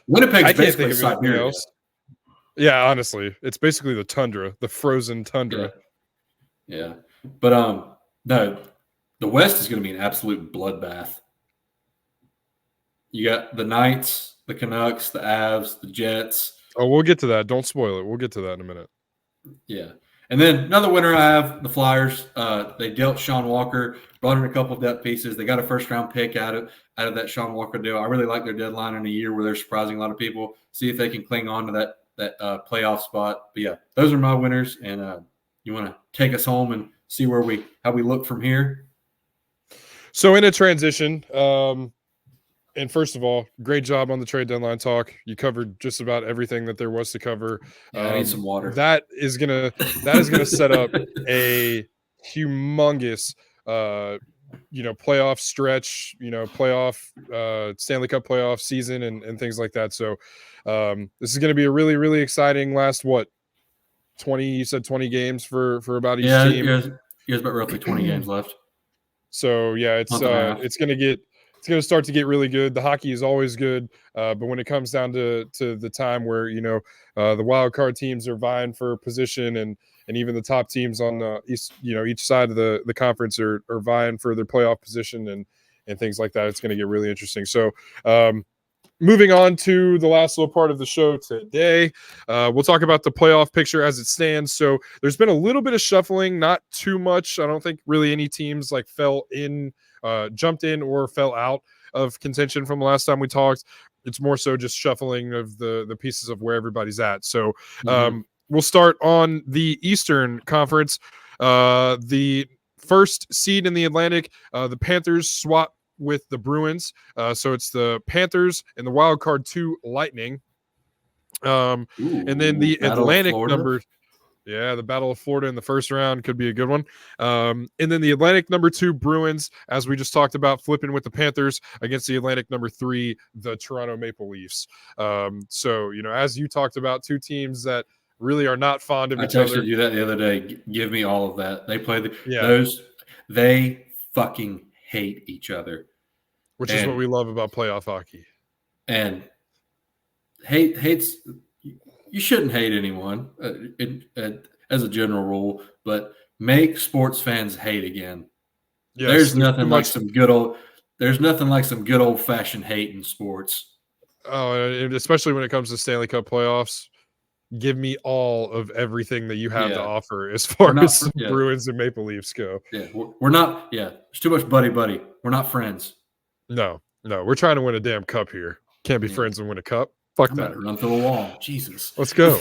B: Winnipeg's basically Siberia. Else.
A: Yeah, honestly, it's basically the tundra, the frozen tundra.
B: Yeah. But no, the West is going to be an absolute bloodbath. You got the Knights, the Canucks, the Avs, the Jets.
A: Oh, we'll get to that. Don't spoil it. We'll get to that in a minute.
B: Yeah. And then another winner I have, the Flyers. They dealt Sean Walker, brought in a couple of depth pieces. They got a first-round pick out of that Sean Walker deal. I really like their deadline in a year where they're surprising a lot of people. See if they can cling on to that playoff spot. But, yeah, those are my winners. And you want to take us home and see how we look from here?
A: So in a transition, and first of all, great job on the trade deadline talk. You covered just about everything that there was to cover.
B: Yeah, I need some water.
A: That is gonna set up a humongous playoff stretch, playoff Stanley Cup playoff season and things like that. So this is gonna be a really, really exciting last 20, you said 20 games for about each team.
B: Yeah, he has about roughly 20 games left.
A: So yeah, it's going to start to get really good. The hockey is always good, but when it comes down to the time where the wild card teams are vying for position, and even the top teams on the each side of the conference are vying for their playoff position and things like that, it's going to get really interesting. So moving on to the last little part of the show today, we'll talk about the playoff picture as it stands. So there's been a little bit of shuffling, not too much. I don't think really any teams jumped in or fell out of contention from the last time we talked. It's more so just shuffling of the pieces of where everybody's at. So we'll start on the Eastern Conference. The first seed in the Atlantic, the Panthers swap with the Bruins. So it's the Panthers and the wild card 2 Lightning. And then
B: Ooh,
A: the
B: Battle of
A: Atlantic
B: Florida.
A: number. Yeah, the Battle of Florida in the first round could be a good one. And then the Atlantic number 2 Bruins, as we just talked about, flipping with the Panthers against the Atlantic number 3, the Toronto Maple Leafs. So, as you talked about, two teams that really are not fond of
B: I
A: each other.
B: texted you that the other day. Give me all of that. They play
A: Yeah,
B: those. They fucking hate each other,
A: which is what
B: and
A: we love about playoff hockey.
B: and hates. You shouldn't hate anyone as a general rule, but make sports fans hate again.
A: Yes, there's too much.
B: There's nothing like some good old fashioned hate in sports.
A: Oh, and especially when it comes to Stanley Cup playoffs. Give me all of everything that you have to
B: Yeah,
A: offer as
B: we're
A: far
B: not.
A: as
B: Yeah,
A: Bruins and Maple Leafs go.
B: yeah, we're not. Yeah, there's too much buddy. We're not friends.
A: No, we're trying to win a damn cup here. Can't be
B: Yeah,
A: friends and win a cup. Fuck
B: I'm about
A: that.
B: to run through a wall. Jesus.
A: Let's go.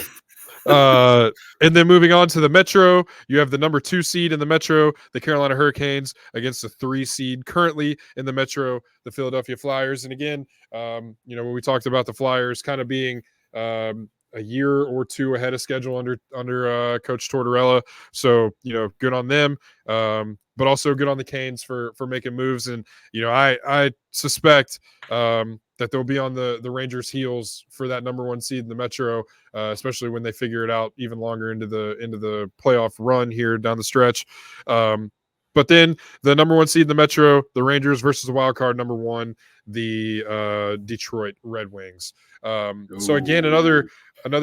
A: And then moving on to the Metro, you have the number 2 seed in the Metro, the Carolina Hurricanes, against the 3 seed currently in the Metro, the Philadelphia Flyers. And again, when we talked about the Flyers kind of being a year or two ahead of schedule under Coach Tortorella, so good on them. But also good on the Canes for making moves. And I suspect that they'll be on the Rangers' heels for that number 1 seed in the Metro, especially when they figure it out even longer into the playoff run here down the stretch. But then the number 1 seed in the Metro, the Rangers versus the wild card number 1, the Detroit Red Wings. So again, another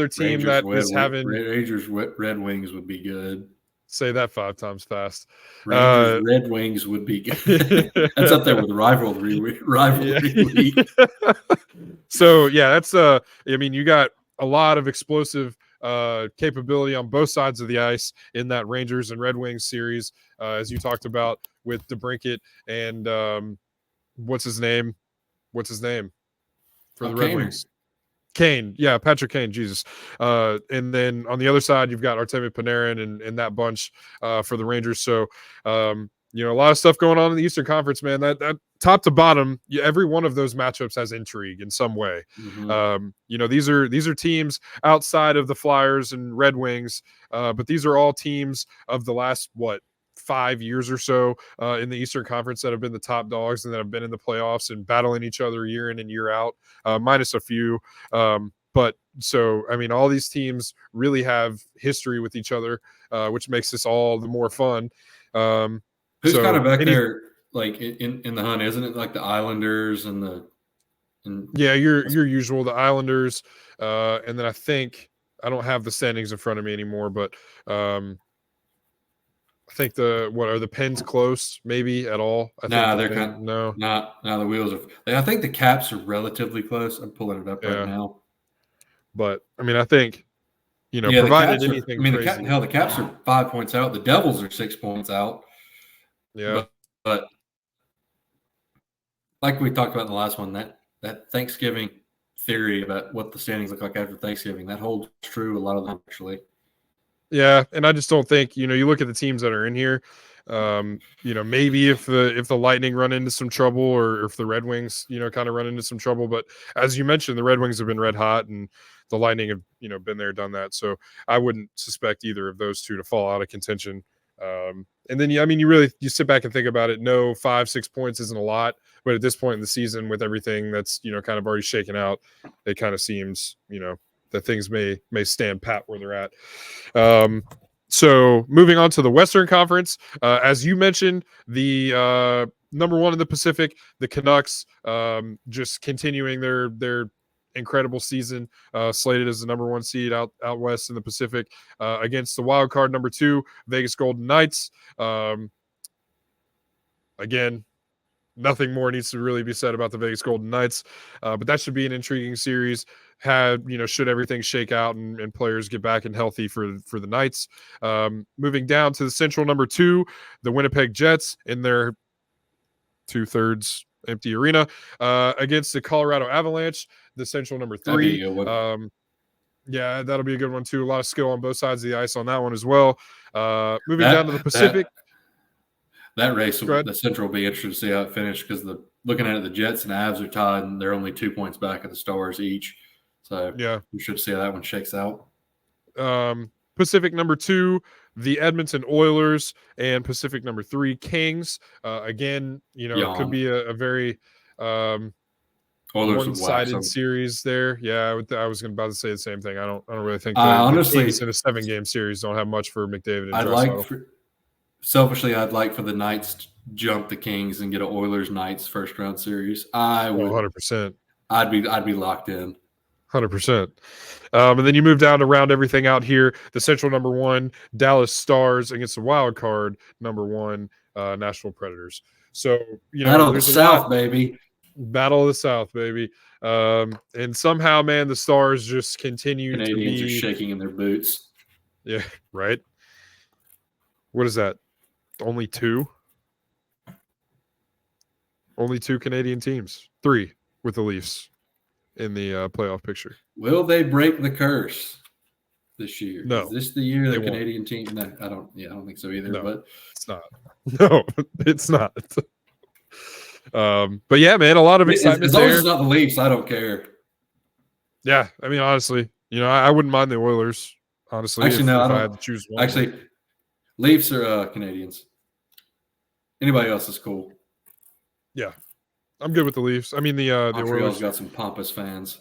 A: team that is having.
B: Rangers Red Wings would be good.
A: Say that 5 times fast.
B: Rangers Red Wings would be good. That's up there with rivalry week.
A: So yeah, that's you got a lot of explosive capability on both sides of the ice in that Rangers and Red Wings series, as you talked about with DeBrincat and what's his name for the Red Wings. Kane, yeah, Patrick Kane, Jesus. And then on the other side, you've got Artemi Panarin and that bunch for the Rangers. So, a lot of stuff going on in the Eastern Conference, man. That top to bottom, every one of those matchups has intrigue in some way.
B: Mm-hmm.
A: These are teams outside of the Flyers and Red Wings, but these are all teams of the last 5 years or so in the Eastern Conference that have been the top dogs and that have been in the playoffs and battling each other year in and year out, minus a few. But so, all these teams really have history with each other, which makes this all the more fun.
B: Who's kind of back there, like in the hunt, isn't it? Like the Islanders
A: your usual, the Islanders, and then I think I don't have the standings in front of me anymore, but I think are the Pens close maybe at all?
B: they're kind of
A: no.
B: Not now. The Wheels are. I think the Caps are relatively close. I'm pulling it up right now.
A: But I think provided anything crazy.
B: The Caps are 5 points out. The Devils are 6 points out.
A: Yeah,
B: but like we talked about in the last one, that Thanksgiving theory about what the standings look like after Thanksgiving, that holds true a lot of them actually.
A: Yeah, and I just don't think you look at the teams that are in here. Maybe if the Lightning run into some trouble, or if the Red Wings kind of run into some trouble, but as you mentioned, the Red Wings have been red hot, and the Lightning have been there, done that. So I wouldn't suspect either of those two to fall out of contention. And then you sit back and think about it. No, 5-6 points isn't a lot, but at this point in the season, with everything that's kind of already shaken out, it kind of seems that things may stand pat where they're at. So moving on to the Western Conference, as you mentioned, the number 1 in the Pacific, the Canucks, just continuing their incredible season, slated as the number 1 seed out west in the Pacific, against the wild card number 2 Vegas Golden Knights. Again, nothing more needs to really be said about the Vegas Golden Knights, but that should be an intriguing series. Should everything shake out and players get back and healthy for the Knights. Moving down to the Central number 2, the Winnipeg Jets in their 2/3 empty arena against the Colorado Avalanche, the Central number 3. Yeah, that'll be a good one too. A lot of skill on both sides of the ice on that one as well. Moving down to the Pacific.
B: That race, the Central will be interesting to see how it finished, because looking at it, the Jets and Avs are tied, and they're only 2 points back of the Stars each. So
A: Yeah.
B: we should see how that one shakes out.
A: Pacific number 2, the Edmonton Oilers, and Pacific number 3, Kings. Again, it could be a very
B: Oilers would wax
A: one-sided
B: them.
A: series there. Yeah, I was about to say the same thing. I don't really think
B: Honestly,
A: the Kings in a 7-game series don't have much for McDavid and Draisaitl.
B: Selfishly, I'd like for the Knights to jump the Kings and get an Oilers Knights first round series. I would
A: 100%.
B: I'd be locked in.
A: 100%. And then you move down to round everything out here. The Central number 1, Dallas Stars against the wild card number 1, Nashville Predators. So,
B: Battle of the
A: there's
B: South, baby.
A: Battle of the South, baby. And somehow, man, the Stars just continue
B: Canadians
A: to be
B: are shaking in their boots.
A: Yeah, right. What is that? Only 2? Only 2 Canadian teams. 3 with the Leafs in the playoff picture.
B: Will they break the curse this year?
A: No.
B: Is this the year the
A: won't.
B: Canadian team? No, I don't think so either.
A: No,
B: but
A: it's not. No, it's not. But yeah, man, a lot of excitement
B: as long
A: there.
B: as it's not the Leafs, I don't care.
A: Yeah, I mean, honestly, I wouldn't mind the Oilers. Honestly,
B: actually,
A: if I had to choose one.
B: Actually, Leafs are Canadians. Anybody else is cool.
A: Yeah, I'm good with the Leafs. I mean, the
B: Montreal's
A: Oilers
B: got some pompous fans.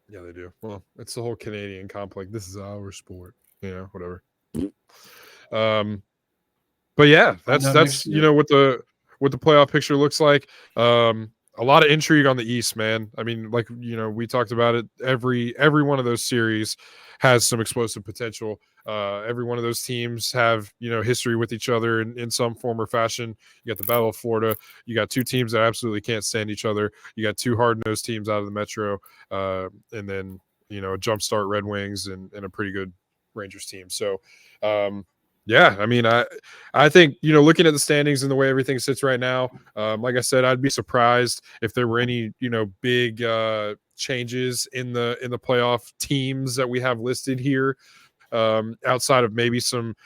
A: Yeah, they do. Well, it's the whole Canadian complex. This is our sport. Whatever. But yeah, that's what the playoff picture looks like. A lot of intrigue on the East, man. I mean, like we talked about it. Every one of those series has some explosive potential. Every one of those teams have history with each other in some form or fashion. You got the Battle of Florida. You got 2 teams that absolutely can't stand each other. You got 2 hard-nosed teams out of the Metro, and then a jumpstart Red Wings and a pretty good Rangers team. So. Yeah, I mean, I think looking at the standings and the way everything sits right now, like I said, I'd be surprised if there were any big changes in the playoff teams that we have listed here, outside of maybe some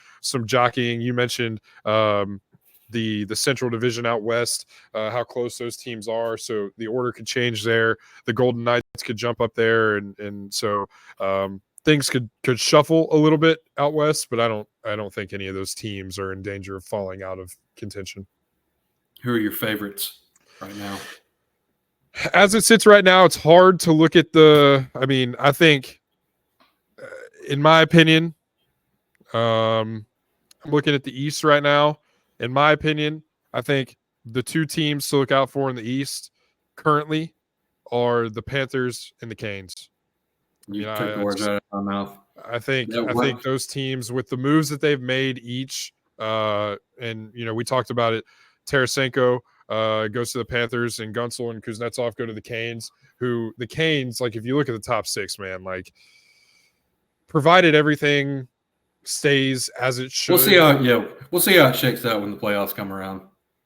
A: jockeying. You mentioned the Central Division out west, how close those teams are, so the order could change there. The Golden Knights could jump up there, and so. Things could shuffle a little bit out west, but I don't think any of those teams are in danger of falling out of contention.
B: Who are your favorites right now?
A: As it sits right now, it's hard to look at I think, in my opinion, I'm looking at the East right now. In my opinion, I think the 2 teams to look out for in the East currently are the Panthers and the Canes.
B: You took the words out of my mouth.
A: I think those teams, with the moves that they've made each, and we talked about it. Tarasenko goes to the Panthers, and Guentzel and Kuznetsov go to the Canes. Who the Canes, like if you look at the top 6, man, like provided everything stays as it should.
B: We'll see how it shakes out when the playoffs come around.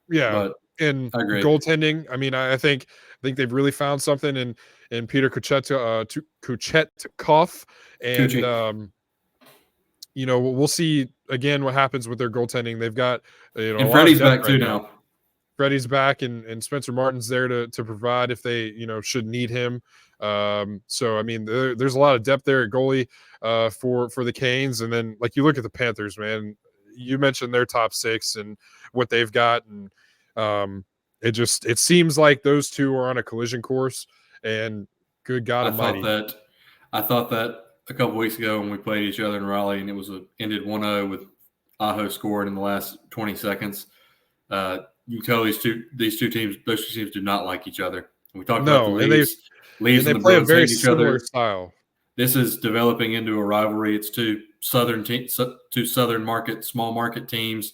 A: Yeah,
B: but
A: and goaltending. I mean, I think they've really found something in Peter Kuchetkov, and we'll see again what happens with their goaltending. They've got
B: and Freddie's back too now.
A: Freddie's back, and Spencer Martin's there to provide if they should need him. So I mean, there's a lot of depth there at goalie for the Canes, and then like you look at the Panthers, man. You mentioned their top 6 and what they've got, and it seems like those 2 are on a collision course. And good God Almighty,
B: I thought that a couple weeks ago when we played each other in Raleigh, and it ended 1-0 with Aho scored in the last 20 seconds. You can tell those two teams do not like each other. We talked about the Leafs. Leafs and the
A: play a
B: Bruins
A: very
B: hate each other.
A: similar style.
B: This is developing into a rivalry. It's two southern market, small market teams.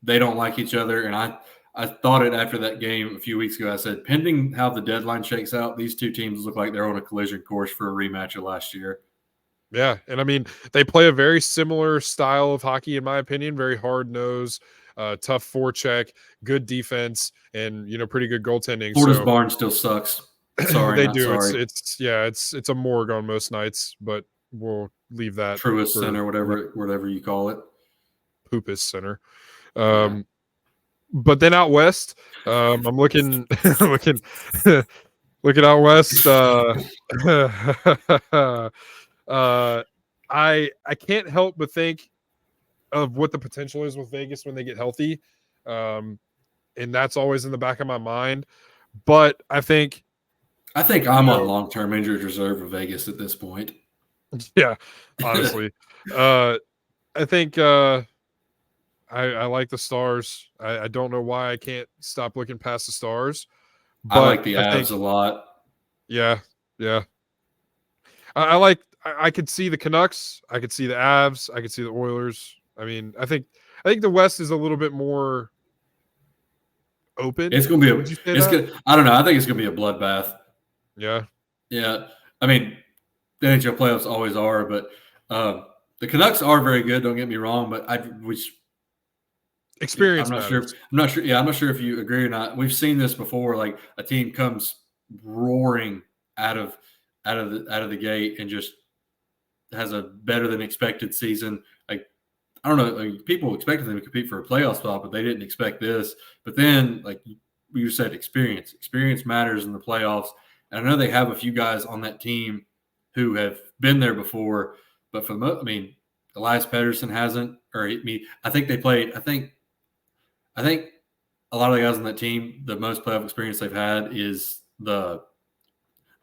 B: They don't like each other, and I thought it after that game a few weeks ago. I said, pending how the deadline shakes out, these 2 teams look like they're on a collision course for a rematch of last year.
A: Yeah, and I mean, they play a very similar style of hockey, in my opinion. Very hard-nosed, tough forecheck, good defense, and pretty good goaltending.
B: Florida's barn still sucks. Sorry,
A: they do.
B: Sorry.
A: It's a morgue on most nights, but we'll leave that.
B: Truist Center, whatever you call it.
A: Poopus Center. But then out west, I'm looking Looking out west, I can't help but think of what the potential is with Vegas when they get healthy, and that's always in the back of my mind. But I think
B: I'm on long-term injured reserve of Vegas at this point.
A: Yeah, honestly, I think I like the Stars. I don't know why I can't stop looking past the Stars,
B: I
A: but
B: like the
A: I
B: Avs
A: think
B: a lot.
A: yeah, yeah. I like. I could see the Canucks. I could see the Avs. I could see the Oilers. I mean, I think the West is a little bit more open.
B: It's gonna be
A: Would you say
B: it's
A: that?
B: gonna. I don't know. I think it's gonna be a bloodbath.
A: Yeah.
B: Yeah, I mean, the NHL playoffs always are, but the Canucks are very good. Don't get me wrong, but I'm
A: Experience
B: not sure.
A: matters.
B: I'm not sure. Yeah, I'm not sure if you agree or not. We've seen this before. Like a team comes roaring out of the gate and just has a better than expected season. Like I don't know, like people expected them to compete for a playoff spot, but they didn't expect this. But then, like you said, experience. Experience matters in the playoffs. And I know they have a few guys on that team who have been there before, but for the most, I mean, Elias Pettersson hasn't. Or I think they played. I think a lot of the guys on that team, the most playoff experience they've had is the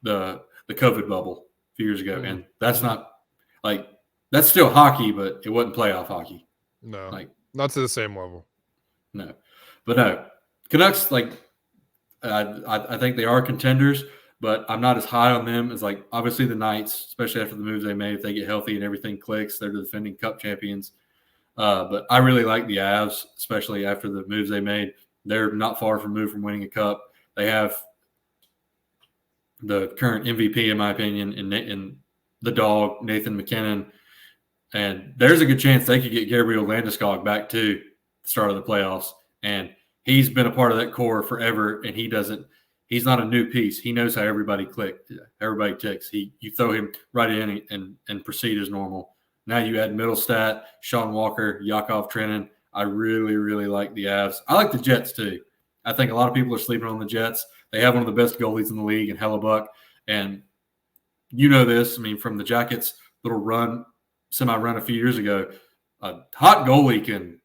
B: COVID bubble a few years ago, and that's not like that's still hockey, but it wasn't playoff hockey.
A: No,
B: Like
A: not to the same level.
B: no, but no Canucks. Like I think they are contenders, but I'm not as high on them as like obviously the Knights, especially after the moves they made. If they get healthy and everything clicks, they're the defending Cup champions. But I really like the Avs, especially after the moves they made. They're not far removed from winning a cup. They have the current MVP, in my opinion, in the dog, Nathan McKinnon. And there's a good chance they could get Gabriel Landeskog back too, the start of the playoffs. And he's been a part of that core forever, and he's not a new piece. He knows how everybody ticks. You throw him right in and proceed as normal. Now you add Middlestat, Sean Walker, Yakov Trenin. I really, really like the Avs. I like the Jets too. I think a lot of people are sleeping on the Jets. They have one of the best goalies in the league in Hellebuck. And you know this, I mean, from the Jackets' little semi-run a few years ago, a hot goalie can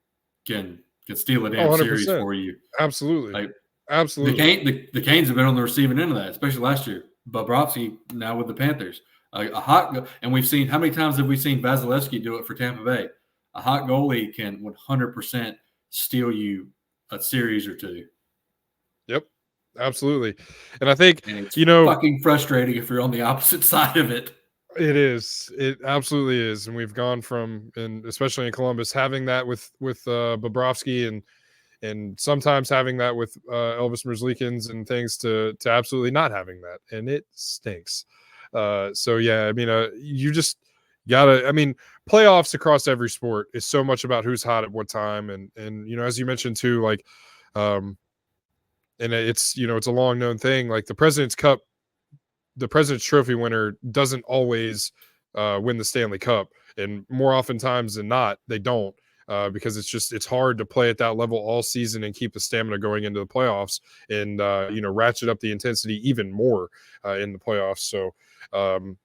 B: steal a damn series
A: 100%.
B: for you.
A: Absolutely.
B: Like,
A: Absolutely.
B: The Canes have been on the receiving end of that, especially last year. Bobrovsky now with the Panthers. And we've seen how many times have we seen Vasilevsky do it for Tampa Bay? A hot goalie can 100% steal you a series or two.
A: Yep, absolutely. And I think,
B: and it's fucking frustrating if you're on the opposite side of it.
A: It is. It absolutely is. And we've gone from, and especially in Columbus, having that with Bobrovsky and sometimes having that with Elvis Merzlikins and things to absolutely not having that, and it stinks. So yeah, I mean, you just gotta. I mean, playoffs across every sport is so much about who's hot at what time, and you know, as you mentioned too, like, and it's it's a long known thing. Like the President's Cup, the President's Trophy winner doesn't always win the Stanley Cup, and more oftentimes than not, they don't. Because it's hard to play at that level all season and keep the stamina going into the playoffs and ratchet up the intensity even more in the playoffs. So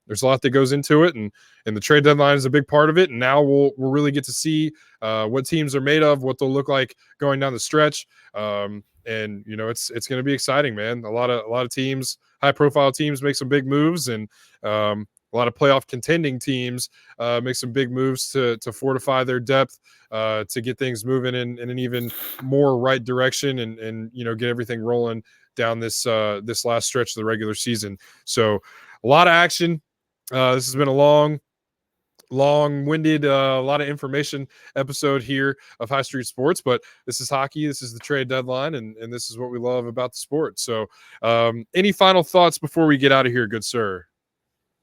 A: there's a lot that goes into it, and the trade deadline is a big part of it. And now we'll really get to see what teams are made of, what they'll look like going down the stretch. And it's going to be exciting, man. A lot of teams, high profile teams, make some big moves, and a lot of playoff contending teams make some big moves to fortify their depth, to get things moving in an even more right direction, and get everything rolling down this last stretch of the regular season. So a lot of action. This has been a long-winded, a lot of information episode here of High Street Sports, but this is hockey. This is the trade deadline, and this is what we love about the sport. So any final thoughts before we get out of here, good sir?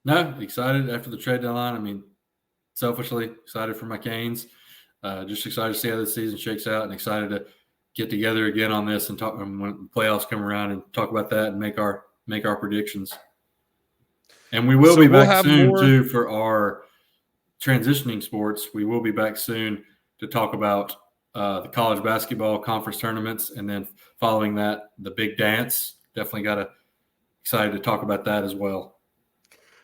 B: No, excited after the trade deadline. I mean, selfishly excited for my Canes. Just excited to see how this season shakes out, and excited to get together again on this and talk when the playoffs come around and talk about that and make our predictions. And we will be back soon too for our transitioning sports. We will be back soon to talk about the college basketball conference tournaments, and then following that, the big dance. Definitely got to excited to talk about that as well.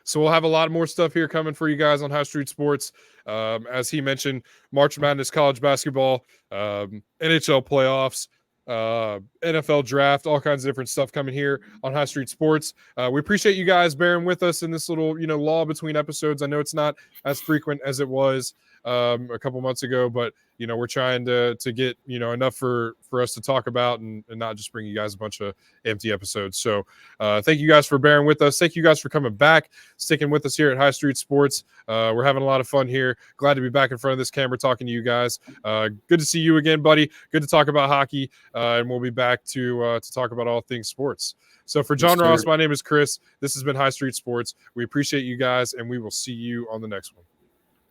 A: So we'll have a lot more stuff here coming for you guys on High Street Sports. As he mentioned, March Madness college basketball, NHL playoffs, NFL draft, all kinds of different stuff coming here on High Street Sports. We appreciate you guys bearing with us in this little, lull between episodes. I know it's not as frequent as it was a couple months ago, but we're trying to get enough for us to talk about and not just bring you guys a bunch of empty episodes. So thank you guys for bearing with us. Thank you guys for coming back, sticking with us here at High Street Sports. We're having a lot of fun here. Glad to be back in front of this camera talking to you guys. Good to see you again, buddy. Good to talk about hockey, and we'll be back to talk about all things sports. So for John Ross, my name is Chris. This has been High Street Sports. We appreciate you guys, and we will see you on the next one.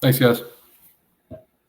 B: Thanks, guys.